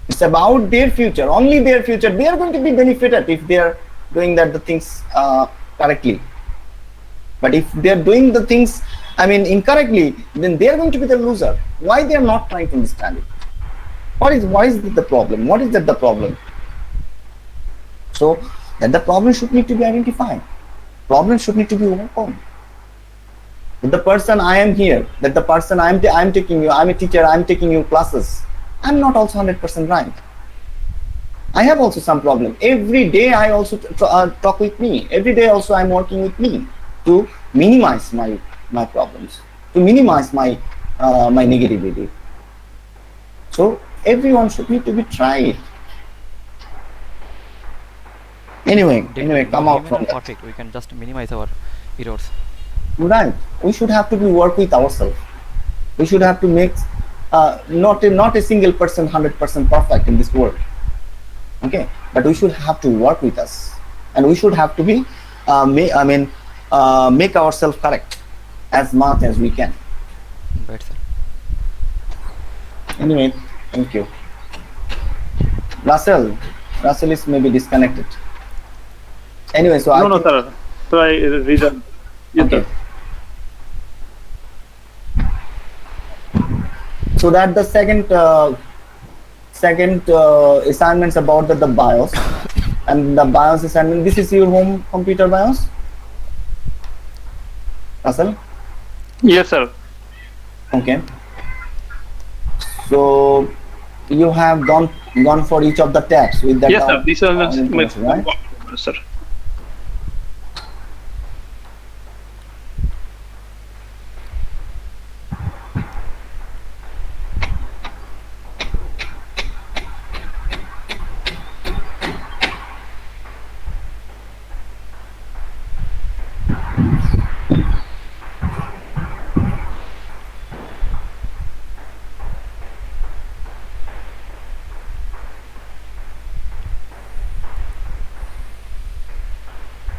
It's about their future, only their future. They are going to be benefited if they are doing the things correctly. But if they are doing the things, I mean, incorrectly, then they are going to be the loser. Why they are not trying to understand it? Why is the problem? What is the problem? So that the problem should need to be identified. Problem should need to be overcome. With the person I am here, that the person I'm taking you, I'm a teacher, I'm taking you classes, I'm not also 100% right. I have also some problem. Every day I also talk with me. Every day also I'm working with me to minimize my problems, to minimize my negativity. So everyone should need to be tried. Anyway, come We out may from not that. perfect. We can just minimize our errors. Right. We should have to be work with ourselves. We should have to make not a single person 100% perfect in this world. Okay, but we should have to work with us, and we should have to be make ourselves correct as much as we can. Right, sir. Anyway, thank you. Russell is maybe disconnected. Anyway, so No, sir. So I reason. Yes, okay. sir. So that the second assignments about the BIOS, and the BIOS assignment. This is your home computer BIOS, Russell. Yes, sir. Okay. So you have gone for each of the tabs with that Yes, sir. This is my information, right? sir.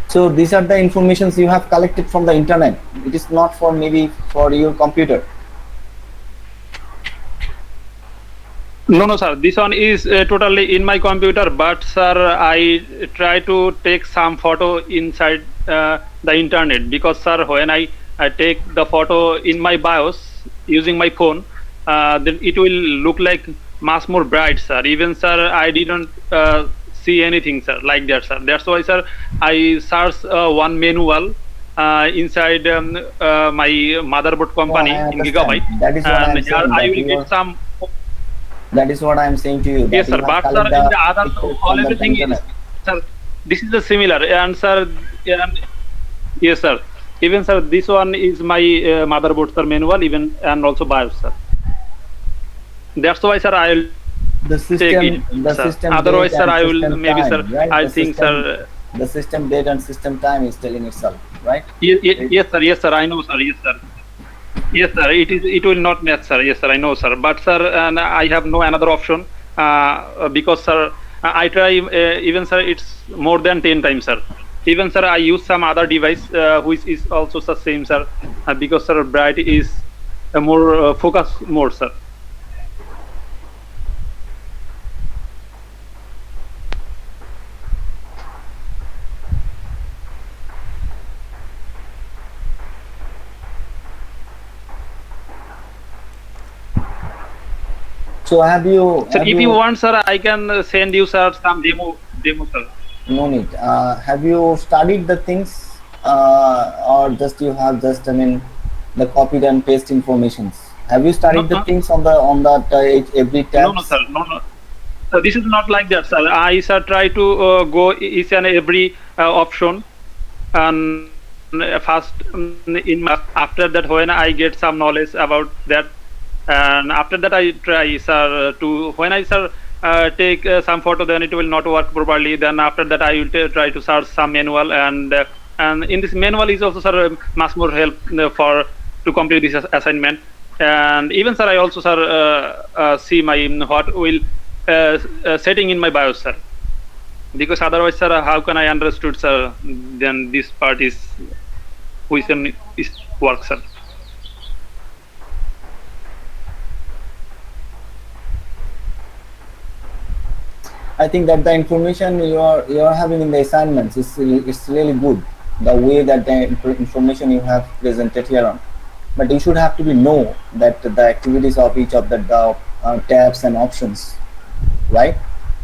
So these are the informations you have collected from the internet. It is not for maybe for your computer. No, no, sir. This one is totally in my computer, but sir, I try to take some photo inside the internet because sir, when I take the photo in my BIOS using my phone, then it will look like much more bright, sir. Even sir, I didn't see anything, sir, like that, sir. That's why, sir, I search one manual inside my motherboard No, I company in understand. Gigabyte, That is what I and am here saying. I That will you get are. some. That is what I am saying to you. Yes, That sir. you have But sir, collected in the the other, pictures all from the everything is, internet. sir. This is the similar, and sir, and yes, sir. Even sir, this one is my motherboard sir manual, even and also BIOS, sir. That's why, sir, I will take it, The sir. system date Otherwise, sir, and I will system maybe, sir. time, right? I think, sir. The system date and system time is telling itself, right? It, Yes, sir. Yes, sir. I know, sir. Yes, sir. Yes, sir. It is. It will not match, sir. Yes, sir. I know, sir. But sir, and I have no another option because, sir, I try even, sir. It's more than 10 times, sir. Even, sir, I use some other device which is also the same, sir. Because, sir, bright is a more focus more, sir. so Sir, have if you you want, sir, I can send you, sir, some demo, sir. no need. Have you studied the things, or just you have just the copied and paste informations? Have you No, studied the no, things on that every no, tabs? sir. No, no. So this is not like that, sir. I sir try to go each and every option, and first in my, after that when I get some knowledge about that, and after that I try, sir, to when I, sir, take some photo, then it will not work properly. Then after that I will try to search some manual, and in this manual is also, sir, much more help for to complete this assignment. And even, sir, I also, sir, see my what will setting in my BIOS, sir, because otherwise, sir, how can I understood, sir, then this part is which one is work, sir. I think that the information you are having in the assignments is really good. The way that the information you have presented here on, but you should have to be know that the activities of each of the tabs and options, right?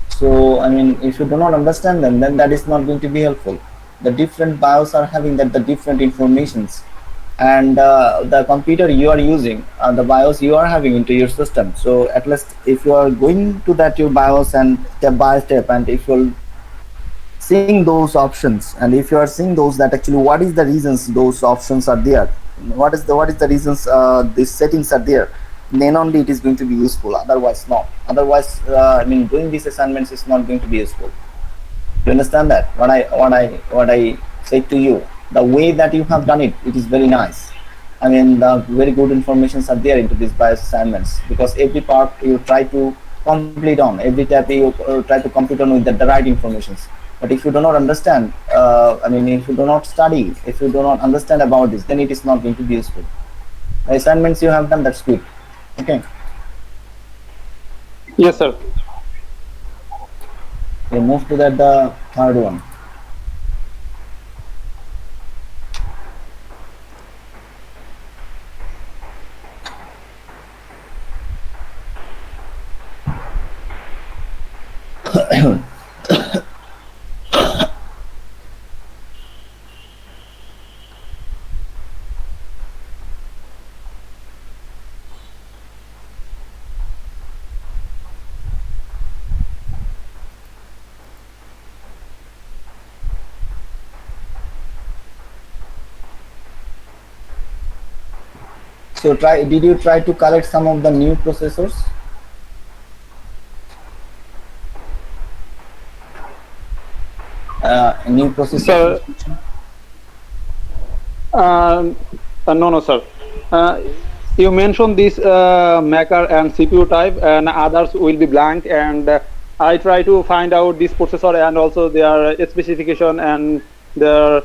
So I mean, if you do not understand them, then that is not going to be helpful. The different BIOS are having that the different informations, and the computer you are using, the BIOS you are having into your system. So at least if you are going to that your BIOS and step by step, and if you're seeing those options, and if you are seeing those, that actually what is the reasons those options are there, what is the reasons these settings are there, then only it is going to be useful. Otherwise not. Otherwise I mean, doing these assignments is not going to be useful. You understand that what I said to you? The way that you have done it, it is very nice. I mean, the very good informations are there into these bias assignments, because every part you try to complete on, every tab you try to complete on with the right informations. But if you do not understand, I mean, if you do not study, if you do not understand about this, then it is not going to be useful. The assignments you have done, that's good. Okay. Yes, sir. We move to that the third one. So did you try to collect some of the new processors? New processors Sir, information? uh, no, no, sir. Uh, you mentioned this maker and CPU type, and others will be blank. And I try to find out this processor and also their specification and their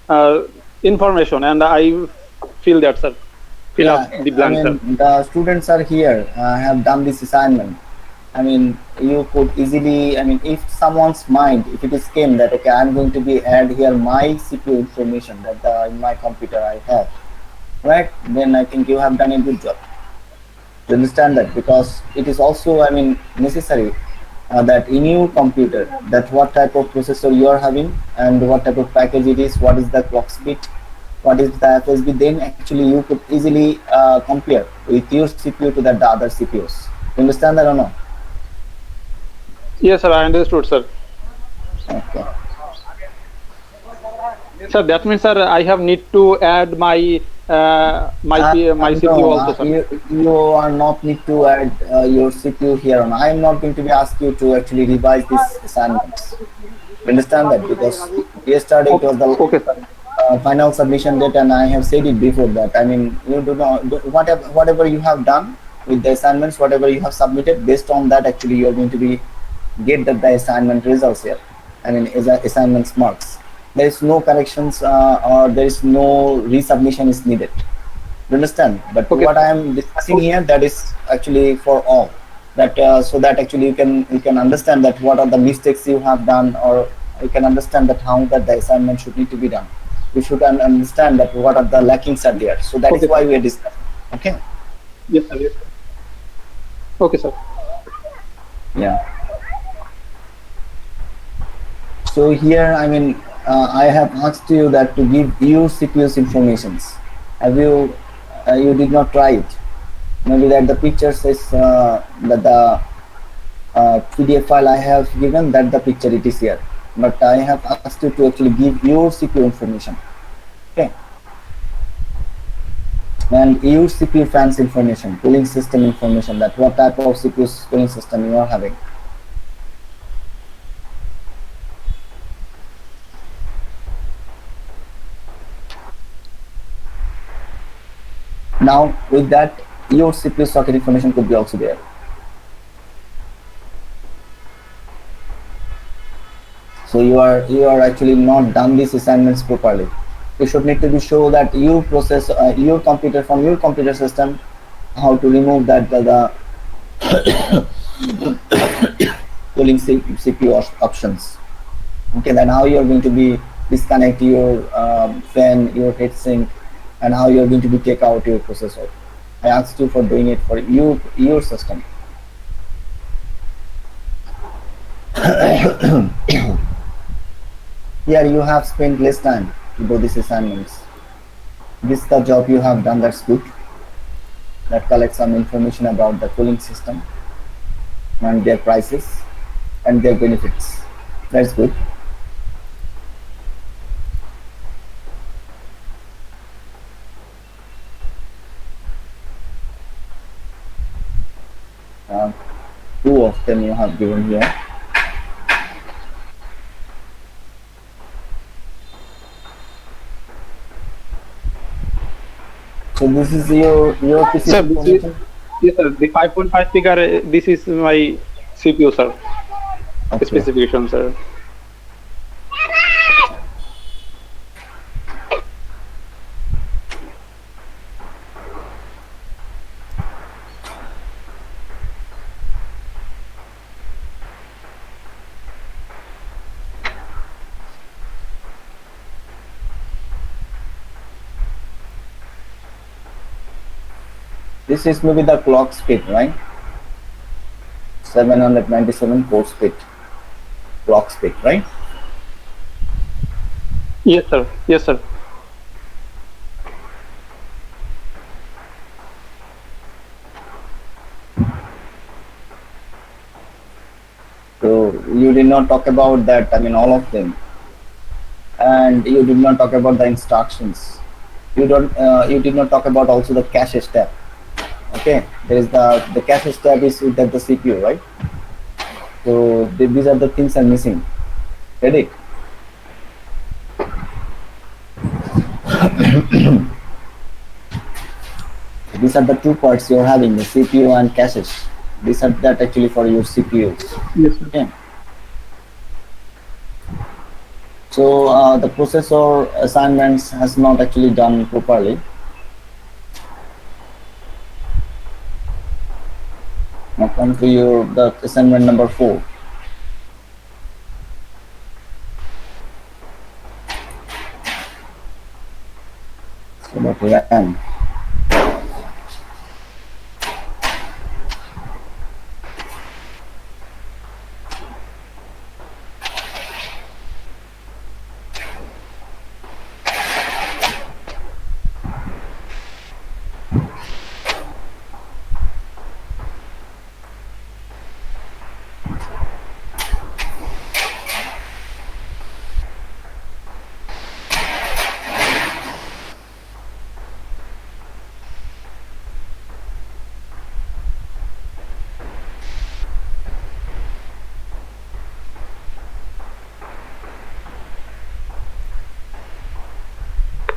uh, information, and I fill that, sir. Fill up Yeah, the I blank, sir. mean, the students are here, have done this assignment. I mean, you could easily, I mean, if someone's mind, if it is came that, okay, I'm going to be add here my CPU information that in my computer I have, right? Then I think you have done a good job. To understand that, because it is also, I mean, necessary that in your computer, that what type of processor you are having and what type of package it is, what is the clock speed, what is the FSB, then actually you could easily compare with your CPU to the other CPUs. You understand that or not? Yes, sir. I understood, sir. Okay. Sir, that means, sir, I have need to add my my CPU No, also, sir. you are not need to add your CPU here on. I am not going to be ask you to actually revise these assignments. You understand that, because yesterday it Okay, was the okay, sir. final submission date, and I have said it before that. I mean, you do not whatever you have done with the assignments, whatever you have submitted, based on that, actually you are going to be get the assignment results here. I mean, is assignments marks. There is no corrections or there is no resubmission is needed. You understand? But Okay, what I sir. am discussing here, that is actually for all. That so that actually you can understand that what are the mistakes you have done, or you can understand that how that the assignment should need to be done. You should understand that what are the lackings are there. So that is Okay, why sir. we are discussing. Okay. Yes, sir. Yes, sir. Okay, sir. Yeah. So here, I mean, I have asked you that to give you CPU's informations. Have you? You did not try it. Maybe that the picture says that the PDF file I have given, that the picture it is here. But I have asked you to actually give your CPU information. Okay. And your CPU fans information, cooling system information, that what type of CPU cooling system you are having. Now with that, your CPU socket information could be also there. So you are actually not done these assignments properly. You should need to be sure that you process your computer from your computer system, how to remove that the cooling CPU options. Okay, then how you are going to be disconnect your fan, your heatsink, and how you are going to be take out your processor. I asked you for doing it for your system. Here you have spent less time to do these assignments. This is the job you have done, that's good. That collects some information about the cooling system and their prices and their benefits. That's good. Uh, Two of them you have given here. So this is your PC's Sir, this is, information. yes, sir. The 5.5 figure. This is my CPU, sir. Okay. Specification, sir. This is maybe the clock speed, right? 797 port speed. clock speed, right? Yes, sir. Yes, sir. So you did not talk about that. I mean, all of them, and you did not talk about the instructions. You don't. You did not talk about also the cache step. Okay, there is the cache step is with the CPU, right? So these are the things I'm missing. Get it? These are the two parts you're having, the CPU and caches. These are that actually for your CPU. Yes, sir. Okay. So the processor assignments has not actually done properly. Now come to your the assignment number 4. So about RAM.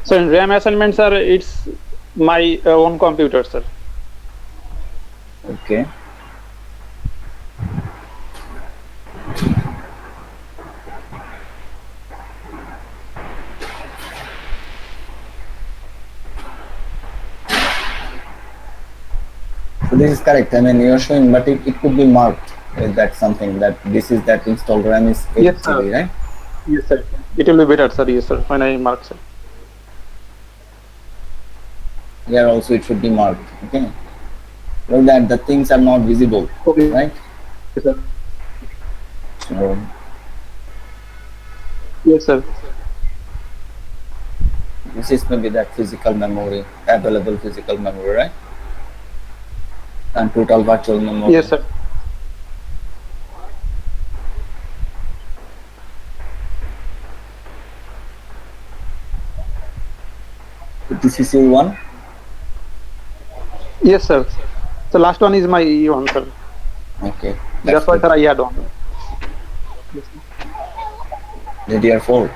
So in RAM assignment, sir, it's my own computer, sir. Okay. So this is correct. I mean, you're showing, but it could be marked that something that this is that installed RAM is 8 Yes, sir. GB, right? Yes, sir. It will be better, sir. Yes, sir. When I mark, sir. Here also it should be marked. Okay. So that the things are not visible, Okay, right? sir. So Yes, sir. this is maybe that physical memory, available physical memory, right? And total virtual memory. Yes, sir. This is your one. Yes, sir. The last one is my one, sir. Okay. That's why, good. sir, I add on. DDR4.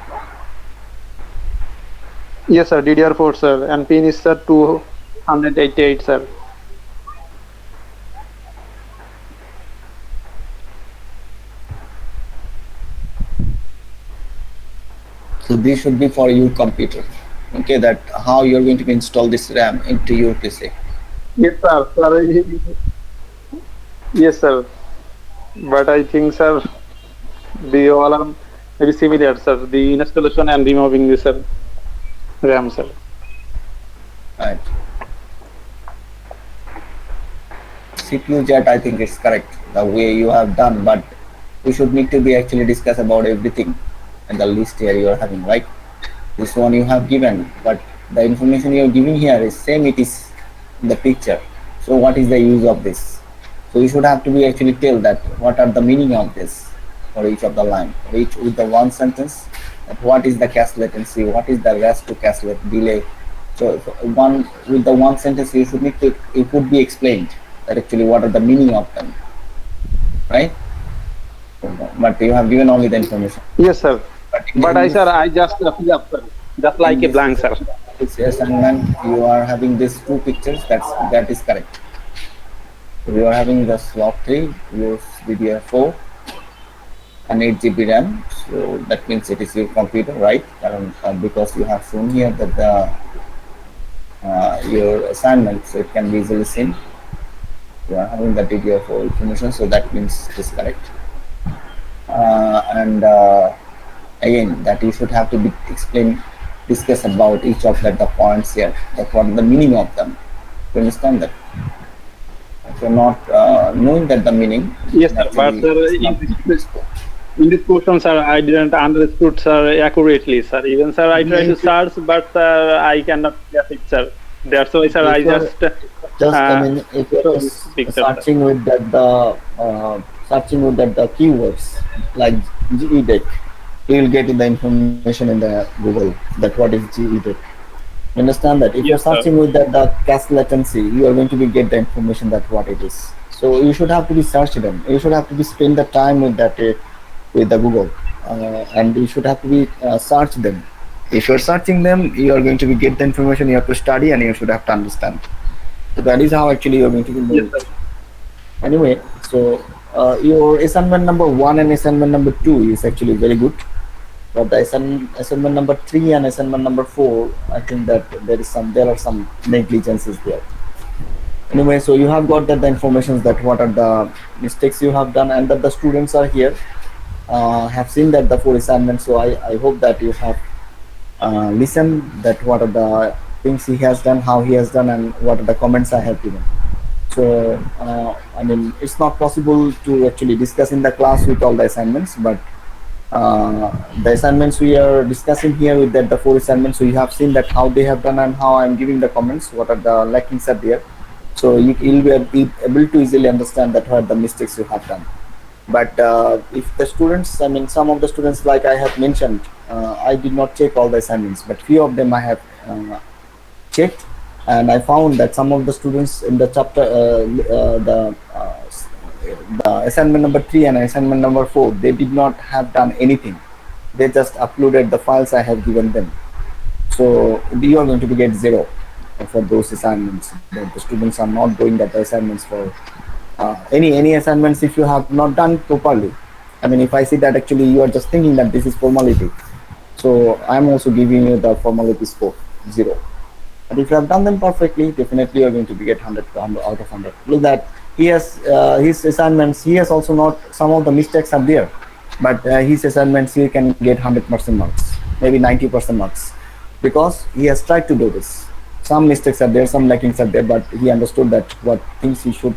Yes, sir. DDR4, sir. And pin is, sir, 288, sir. So this should be for your computer. Okay, that how you're going to install this RAM into your PC. Yes, sir. Yes, sir. But I think, sir, the all are maybe similar, sir. The installation and removing the, sir, RAM, sir. Right. CPU jet, I think it's correct the way you have done, but we should need to be actually discuss about everything and the list here you are having, right? This one you have given, but the information you are giving here is same it is in the picture. So what is the use of this? So you should have to be actually tell that what are the meaning of this for each of the line, each with the one sentence, that what is the cache latency, what is the rest to cache delay. So one with the one sentence you should need to, it would be explained that actually what are the meaning of them, right? But you have given only the information. Yes, sir. But I, in sir, I just fill up, sir. Just like a this blank, sir. this assignment you are having these two pictures, that is correct. So you are having the slot 3, use DDR4 and 8 GB RAM. So that means it is your computer, right? Because you have shown here that the your assignment, so it can be easily seen. You are having the DDR4 information, so that means it is correct. And again, that you should have to be discuss about each of the points here, that what is the meaning of them. You understand that? If you're not knowing that the meaning, Yes, sir. But, actually sir, it's not useful. In this question, sir, I didn't understood, sir, accurately, sir. Even, sir, I try to If search, but sir, I cannot get it, sir. That's why, sir, I if you're just just, I mean, if you're show this just picture, sir. searching with that searching with that the keywords like GEDEC, you will get the information in the Google that what is GEDEC. You understand that? If you're Yes, sir. searching with that the cache latency, you are going to be get the information that what it is. So you should have to be search them. You should have to be spend the time with that with the Google, and you should have to be search them. If you're searching them, you are going to be get the information. You have to study and you should have to understand. So that is how actually you're going to be know Yes, it. sir. Anyway, so your assignment number one and assignment number two is actually very good. But the assignment number three and assignment number four, I think that there are some negligences there. Anyway, so you have got that the information that what are the mistakes you have done and that the students are here have seen that the four assignments. So I hope that you have listened that what are the things he has done, how he has done, and what are the comments I have given. So I mean, it's not possible to actually discuss in the class with all the assignments, but the assignments we are discussing here with that the four assignments, so you have seen that how they have done and how I'm giving the comments, what are the lackings are there. So you'll be able to easily understand that what are the mistakes you have done. But if the students, I mean, some of the students, like I have mentioned, I did not check all the assignments, but few of them I have checked, and I found that some of the students in the chapter, the assignment number 3 and assignment number 4, they did not have done anything. They just uploaded the files I have given them. So you are going to be get 0 for those assignments. The students are not doing that assignments for any assignments if you have not done properly. I mean, if I see that actually you are just thinking that this is formality, so I'm also giving you the formality score 0. But if you have done them perfectly, definitely you are going to be get 100 out of 100. Look that he has his assignments. He has also not, some of the mistakes are there, but his assignments he can get 100% marks, maybe 90% marks, because he has tried to do this. Some mistakes are there, some lackings are there, but he understood that what things he should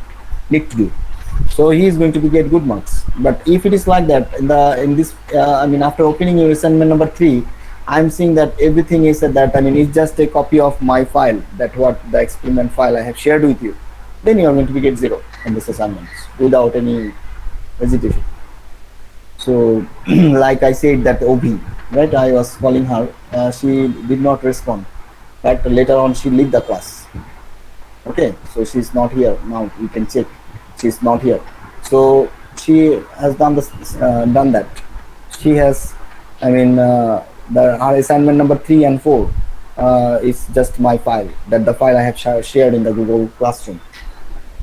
need to do. So he is going to be get good marks. But if it is like that in this, I mean, after opening your assignment number 3, I'm seeing that everything is that, I mean, it's just a copy of my file, that what the experiment file I have shared with you. Then you are going to be get 0 in this assignments without any hesitation. So like I said that OB, right, I was calling her, she did not respond, but later on she leave the class. Okay, so she's not here now, you can check, she's not here. So she has done this, done that. She has, I mean, her assignment number 3 and 4 is just my file, that the file I have shared in the Google Classroom.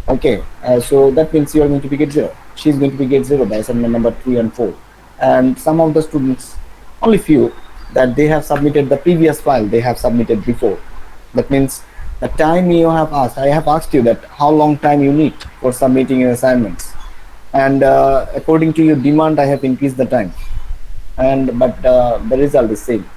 Okay, so that means you are going to be get 0. She's going to be get 0 by assignment number 3 and 4. And some of the students, only few, that they have submitted the previous file they have submitted before. That means the time you have asked, I have asked you that how long time you need for submitting your assignments, and according to your demand I have increased the time, and but the result is same,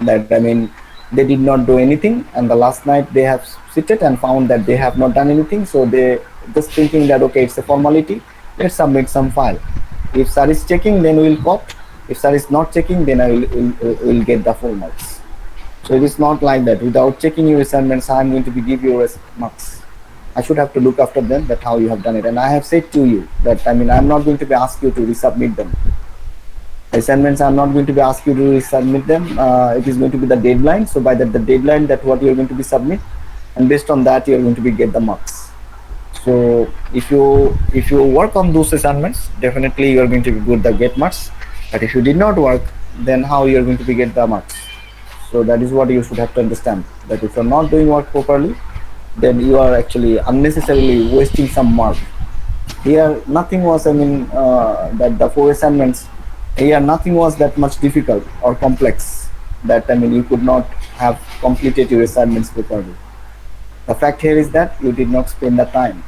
that, I mean, they did not do anything, and the last night they have seated and found that they have not done anything, so they just thinking that okay, it's a formality, let's submit some file. If sir is checking, then we will copy. If sir is not checking, then I will get the full marks. So it is not like that. Without checking your assignments, I am going to be give you marks. I should have to look after them, that how you have done it. And I have said to you that, I mean, I am not going to be ask you to resubmit them. Assignments, I am not going to be ask you to resubmit them. It is going to be the deadline. So by that, the deadline, that what you are going to be submit, and based on that, you are going to be get the marks. So if you work on those assignments, definitely you are going to be good the get marks. But if you did not work, then how you are going to be get the marks? So that is what you should have to understand, that if you are not doing work properly, then you are actually unnecessarily wasting some mark. Here nothing was, I mean, that the 4 assignments, here nothing was that much difficult or complex, that, I mean, you could not have completed your assignments properly. The fact here is that you did not spend the time,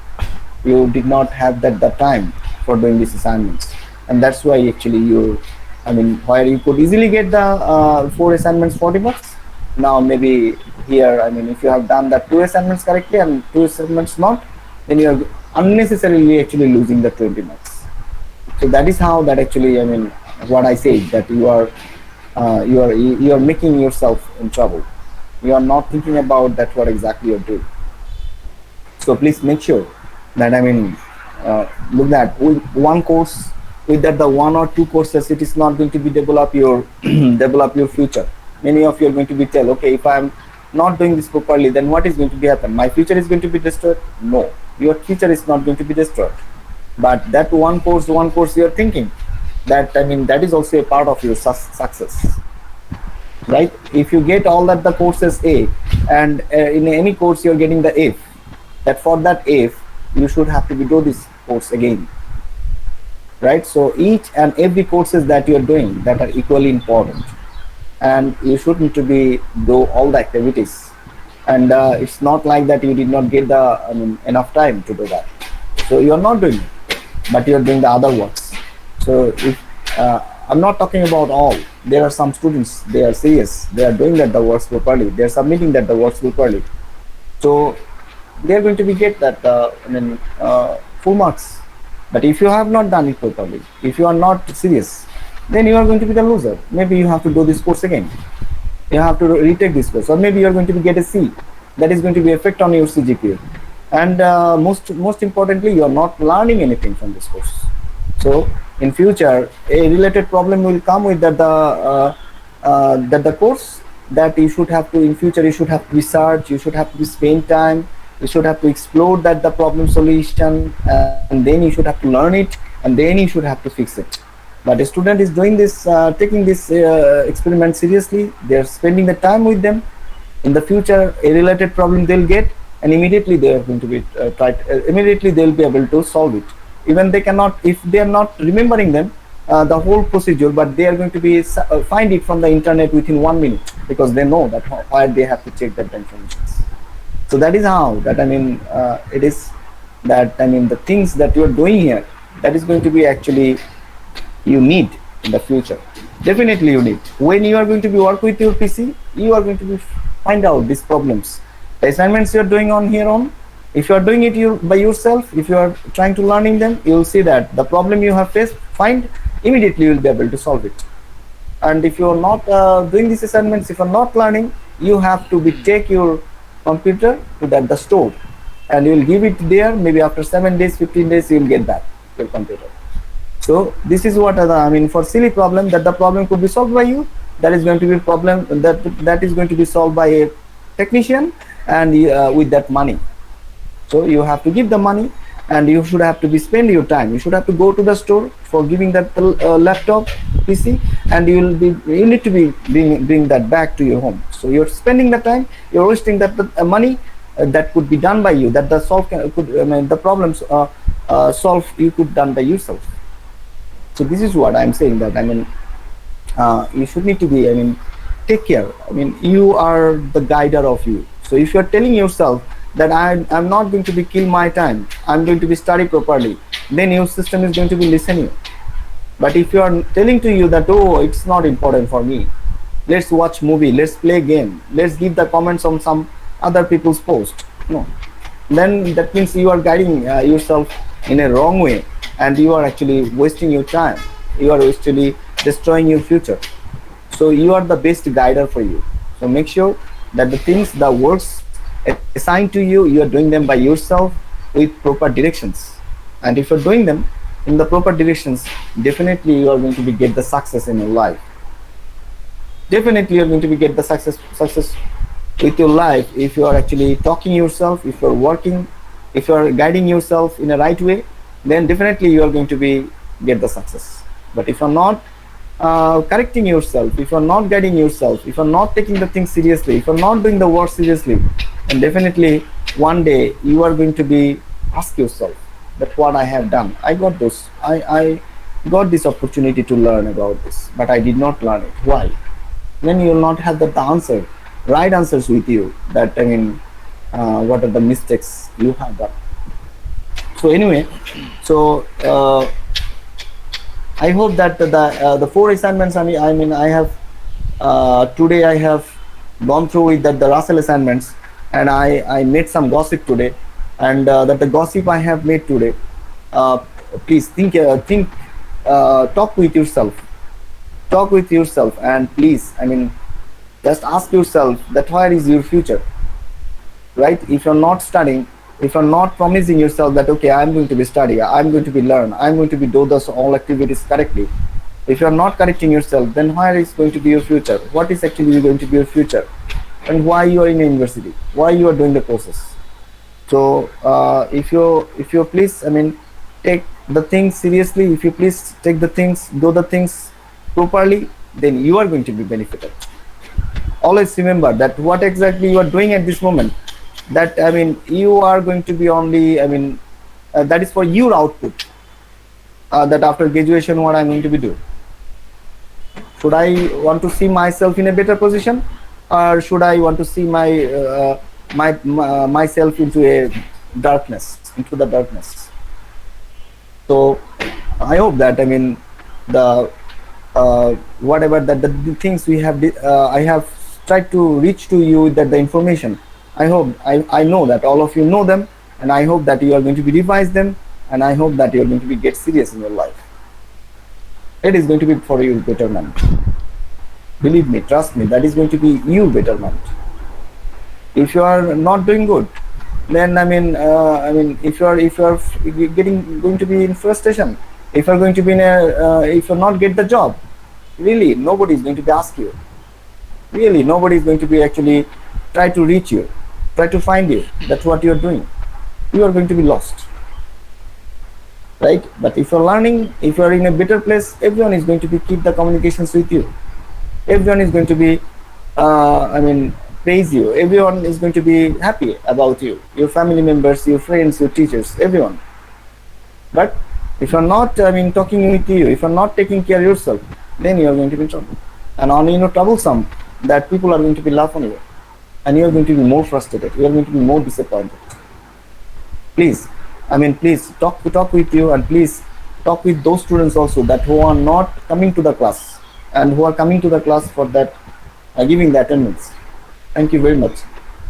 you did not have the time for doing these assignments, and that's why actually you, I mean, where you could easily get the 4 assignments 40 marks, now maybe here, I mean, if you have done the 2 assignments correctly and 2 assignments not, then you are unnecessarily actually losing the 20 marks. So that is how that actually, I mean, what I say, that you are making yourself in trouble. You are not thinking about that what exactly you're doing. So please make sure that, I mean, look at with one course, with that the one or two courses, it is not going to be develop your develop your future. Many of you are going to be tell, okay, if I'm not doing this properly, then what is going to be happen? My future is going to be destroyed. No, your future is not going to be destroyed. But that one course you are thinking, that, I mean, that is also a part of your success, right? If you get all that the courses A, and in any course you're getting the F, that for that F you should have to be do this course again, right? So each and every courses that you're doing that are equally important, and you should need to be do all the activities. And it's not like that you did not get the, I mean, enough time to do that, so you're not doing it, but you're doing the other works. So if I'm not talking about all, there are some students, they are serious, they are doing that the works properly, they're submitting that the works properly, so they're going to be get that I mean, full marks. But if you have not done it properly, if you are not serious, then you are going to be the loser. Maybe you have to do this course again, you have to retake this course, or maybe you are going to be get a C. That is going to be effect on your CGPA. And most importantly, you are not learning anything from this course. So in future, a related problem will come with that the course, that you should have to, in future you should have to research, you should have to spend time, you should have to explore that the problem solution, and then you should have to learn it, and then you should have to fix it. But a student is doing this, taking this experiment seriously, they are spending the time with them. In the future, a related problem they'll get, and immediately they are going to be immediately they'll be able to solve it. Even they cannot, if they are not remembering them, the whole procedure, but they are going to be find it from the internet within 1 minute, because they know that why they have to check that information. So that is how that, I mean, it is that, I mean, the things that you are doing here, that is going to be actually you need in the future. Definitely you need. When you are going to be work with your PC, you are going to be find out these problems. The assignments you are doing on here on, if you are doing it by yourself, if you are trying to learning them, you will see that the problem you have faced, find immediately you will be able to solve it. And if you are not doing these assignments, if you are not learning, you have to be take your computer to that the store, and you will give it there. Maybe after 7 days, 15 days, you will get back your computer. So this is what I mean, for silly problem, that the problem could be solved by you, that is going to be a problem that is going to be solved by a technician, and with that money. So you have to give the money, and you should have to be spend your time. You should have to go to the store for giving that laptop, PC, and you need to be bring that back to your home. So you're spending the time, you're wasting that money that could be done by you, that the the problems solve you could done by yourself. So this is what I'm saying, that, I mean, you should need to be, I mean, take care. I mean, you are the guider of you. So if you're telling yourself that I'm not going to be kill my time, I'm going to be study properly, then your system is going to be listening. But if you are telling to you that, oh, it's not important for me, let's watch movie, let's play game, let's give the comments on some other people's post, no, then that means you are guiding yourself in a wrong way, and you are actually wasting your time, you are actually destroying your future. So you are the best guider for you. So make sure that the things, the works assigned to you, you are doing them by yourself with proper directions. And if you're doing them in the proper directions, definitely you are going to be get the success in your life. Definitely you're going to be get the success with your life if you are actually talking yourself, if you're working, if you are guiding yourself in a right way, then definitely you are going to be get the success. But if you're not correcting yourself, if you're not guiding yourself, if you're not taking the things seriously, if you're not doing the work seriously, then definitely one day you are going to be ask yourself that what I have done, I got this, I got this opportunity to learn about this, but I did not learn it. Why? Then you will not have the answer, right answers with you, that, I mean, what are the mistakes you have done. So anyway, so I hope that the 4 assignments, I mean I have today I have gone through with the Russell assignments, and I made some gossip today, and that the gossip I have made today, please think talk with yourself. Talk with yourself, and please, I mean, just ask yourself that where is your future, right? If you're not studying, if you're not promising yourself that okay, I'm going to be study, I'm going to be learn, I'm going to be do those all activities correctly. If you're not correcting yourself, then where is going to be your future? What is actually going to be your future? And why you are in a university? Why you are doing the courses? So if you please, I mean, take the things seriously. If you please take the things, do the things properly, then you are going to be benefited. Always remember that what exactly you are doing at this moment, that I mean, you are going to be only, I mean, that is for your output. That after graduation, what I'm going to be do? Should I want to see myself in a better position, or should I want to see my myself into a darkness, into the darkness? So I hope that, I mean, the whatever that the things we have I have tried to reach to you, that the information, I hope I know that all of you know them, and I hope that you are going to be revise them, and I hope that you are going to be get serious in your life. It is going to be for your betterment. Believe me, trust me, that is going to be your betterment. If you are not doing good, then I mean, if you are getting going to be in frustration, if you are going to be in a if you not get the job, really nobody is going to be ask you. Really nobody is going to be actually try to reach you, try to find you. That's what you are doing. You are going to be lost, right? But if you're learning, if you are in a better place, everyone is going to be keep the communications with you. Everyone is going to be I mean, praise you. Everyone is going to be happy about you, your family members, your friends, your teachers, everyone. But if you're not, I mean, talking with you, if you're not taking care of yourself, then you are going to be in trouble. And only, you know, troublesome, that people are going to be laughing at you, and you are going to be more frustrated, you are going to be more disappointed. Please, I mean, please talk with you, and please talk with those students also that who are not coming to the class, and who are coming to the class for that giving the attendance. Thank you very much.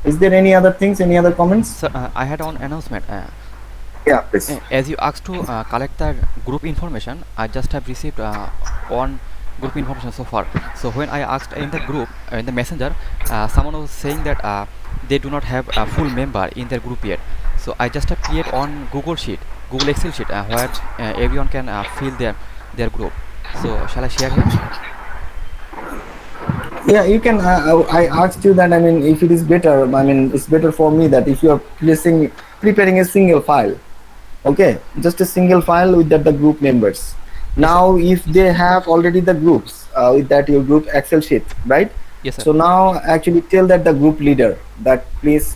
Is there any other things, any other comments? So I had one announcement. Yeah, please. As you asked to collect the group information, I just have received one group information so far. So when I asked in the group, in the messenger, someone was saying that they do not have a full member in their group yet. So I just have create on Google sheet, Google Excel sheet, where everyone can fill their group. So shall I share here? Yeah, you can. I asked you that. I mean, if it is better, I mean, it's better for me that if you are preparing a single file, okay, just a single file with that the group members. Now, if they have already the groups with that your group Excel sheet, right? Yes, sir. So now actually tell that the group leader that please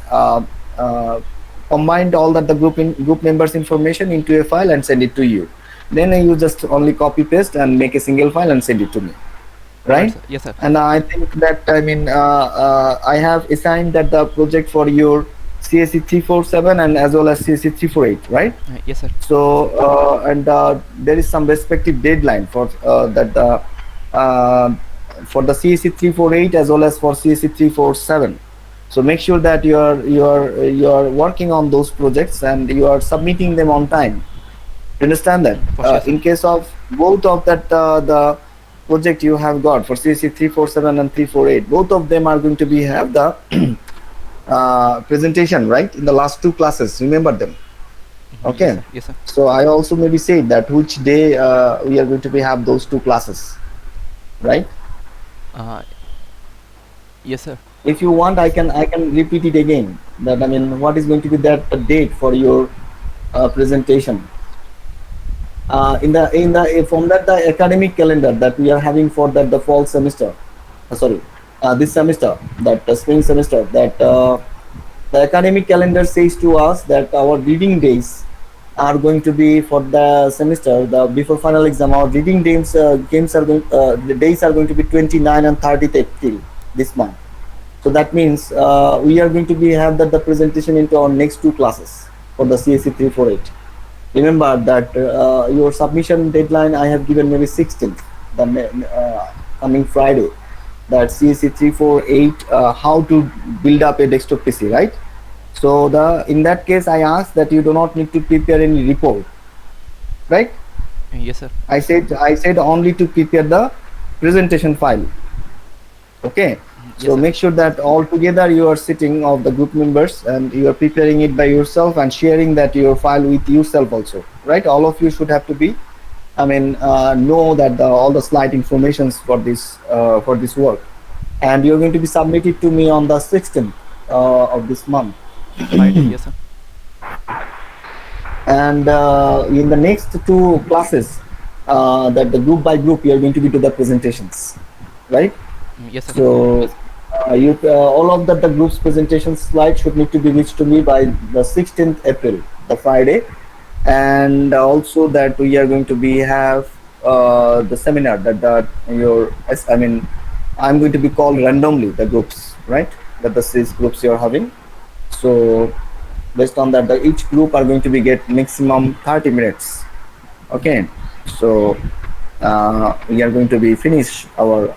combine all that the group members information into a file and send it to you. Then you just only copy paste and make a single file and send it to me. Right? Sir. Yes, sir. And I think that, I mean, I have assigned that the project for your CSC 347 and as well as CSC 348, right? Yes, sir. So and there is some respective deadline for that for the CSC 348 as well as for CSC 347. So make sure that you are working on those projects and you are submitting them on time. You understand that? Sure, In case of both of that the project you have got for CSC 347 and 348, both of them are going to be have the presentation, right, in the last two classes. Remember them. Okay. Yes, sir. So I also maybe say that which day we are going to be have those two classes, right? Yes, sir. If you want, I can repeat it again. That, I mean, what is going to be that date for your presentation? From that the academic calendar that we are having for that the fall semester, this semester, that the spring semester, that the academic calendar says to us that our reading days are going to be for the semester, the before final exam. Our reading days the days are going to be 29 and 30th April this month. So that means we are going to be have that the presentation into our next two classes for the CSC 348. Remember that your submission deadline I have given maybe 16th, the coming Friday. That CSC 348 how to build up a desktop PC, right? So in that case I ask that you do not need to prepare any report, right? Yes, sir. I said only to prepare the presentation file. Okay, Yes, so sir. make sure that all together you are sitting of the group members and you are preparing it by yourself and sharing that your file with yourself also, right? All of you should have to be, know that all the slide informations for this work, and you're going to be submitted to me on the 16th of this month. Friday. Yes, sir. And in the next two classes, that the group by group, you are going to be do the presentations, right? Yes, sir. So you all of the group's presentation slide should need to be reached to me by the 16th April, the Friday, and also that we are going to be have the seminar that your I'm going to be called randomly the groups, right? That the six groups you're having. So based on that, each group are going to be get maximum 30 minutes. Okay, so we are going to be finish our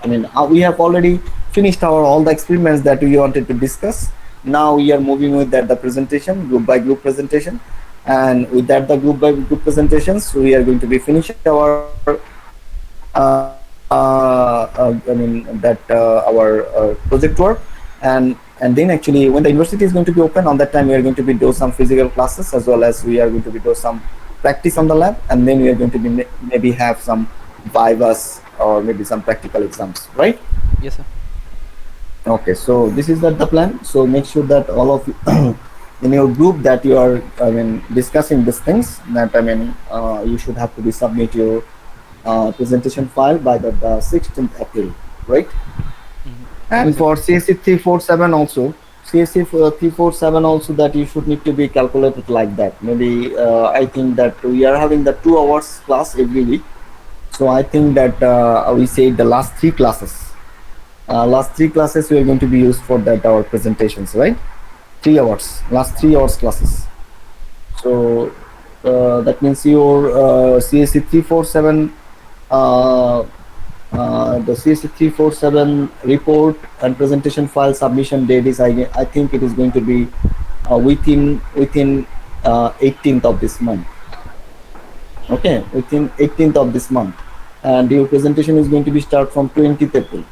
we have already finished our all the experiments that we wanted to discuss. Now we are moving with that the presentation, group by group presentation, and with that the group by group presentations we are going to be finish our our project work. And then actually when the university is going to be open, on that time we are going to be do some physical classes, as well as we are going to be do some practice on the lab, and then we are going to be maybe have some vivas or maybe some practical exams, right? Yes, sir. Okay, so this is the plan. So make sure that all of you in your group that you are discussing these things, that you should have to be submit your presentation file by the 16th April, right? Okay, And sir. for CSC 347 also, CSC 347 also, that you should need to be calculated like that. Maybe I think that we are having the 2 hours class every week. So I think that we say the last three classes we are going to be used for that our presentations, right? 3 hours, last 3 hours classes. So that means your CSC 347 the CSC 347 report and presentation file submission date is, I think it is going to be within 18th of this month. Okay, within 18th of this month, and your presentation is going to be start from 20th April.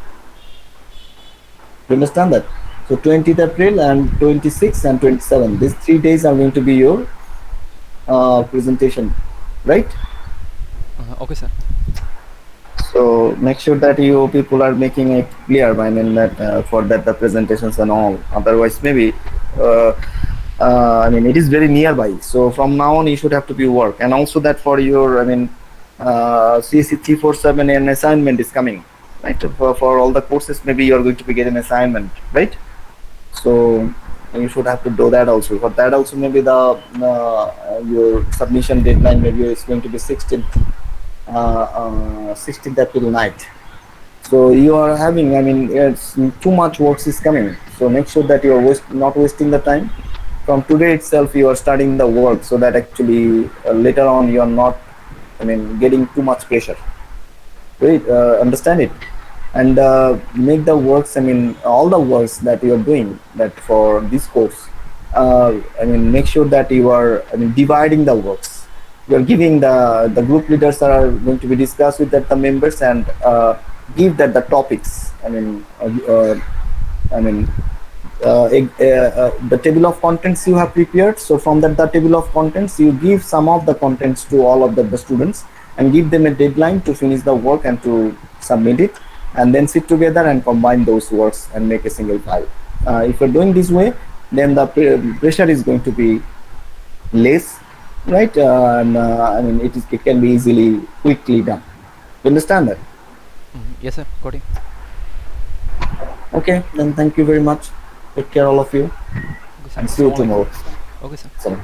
You understand that? So 20th April and 26th and 27th, these 3 days are going to be your presentation, right? Okay, sir. So make sure that you people are making it clear. That for that the presentations and all. Otherwise, maybe uh, it is very nearby. So from now on, you should have to be work. And also that for your CC 347 an assignment is coming, right? For all the courses, maybe you are going to be getting assignment, right? So you should have to do that also. For that also, maybe the your submission deadline maybe is going to be 16th April night. So you are having, it's too much works is coming. So make sure that you are not wasting the time. From today itself, you are starting the work, so that actually later on you are not, getting too much pressure. Right? Understand it, and make the works. All the works that you are doing that for this course. Make sure that you are, dividing the works. You are giving the group leaders are going to be discussed with that the members, and give that the topics. I mean the table of contents you have prepared. So from that the table of contents, you give some of the contents to all of the students, and give them a deadline to finish the work and to submit it, and then sit together and combine those works and make a single file. If you're doing this way, then the pressure is going to be less, right? It can be easily quickly done. You understand that? Yes, sir. Got it. Okay, then thank you very much. Take care, all of you, Okay, sir. and see you tomorrow. Okay, sir. So.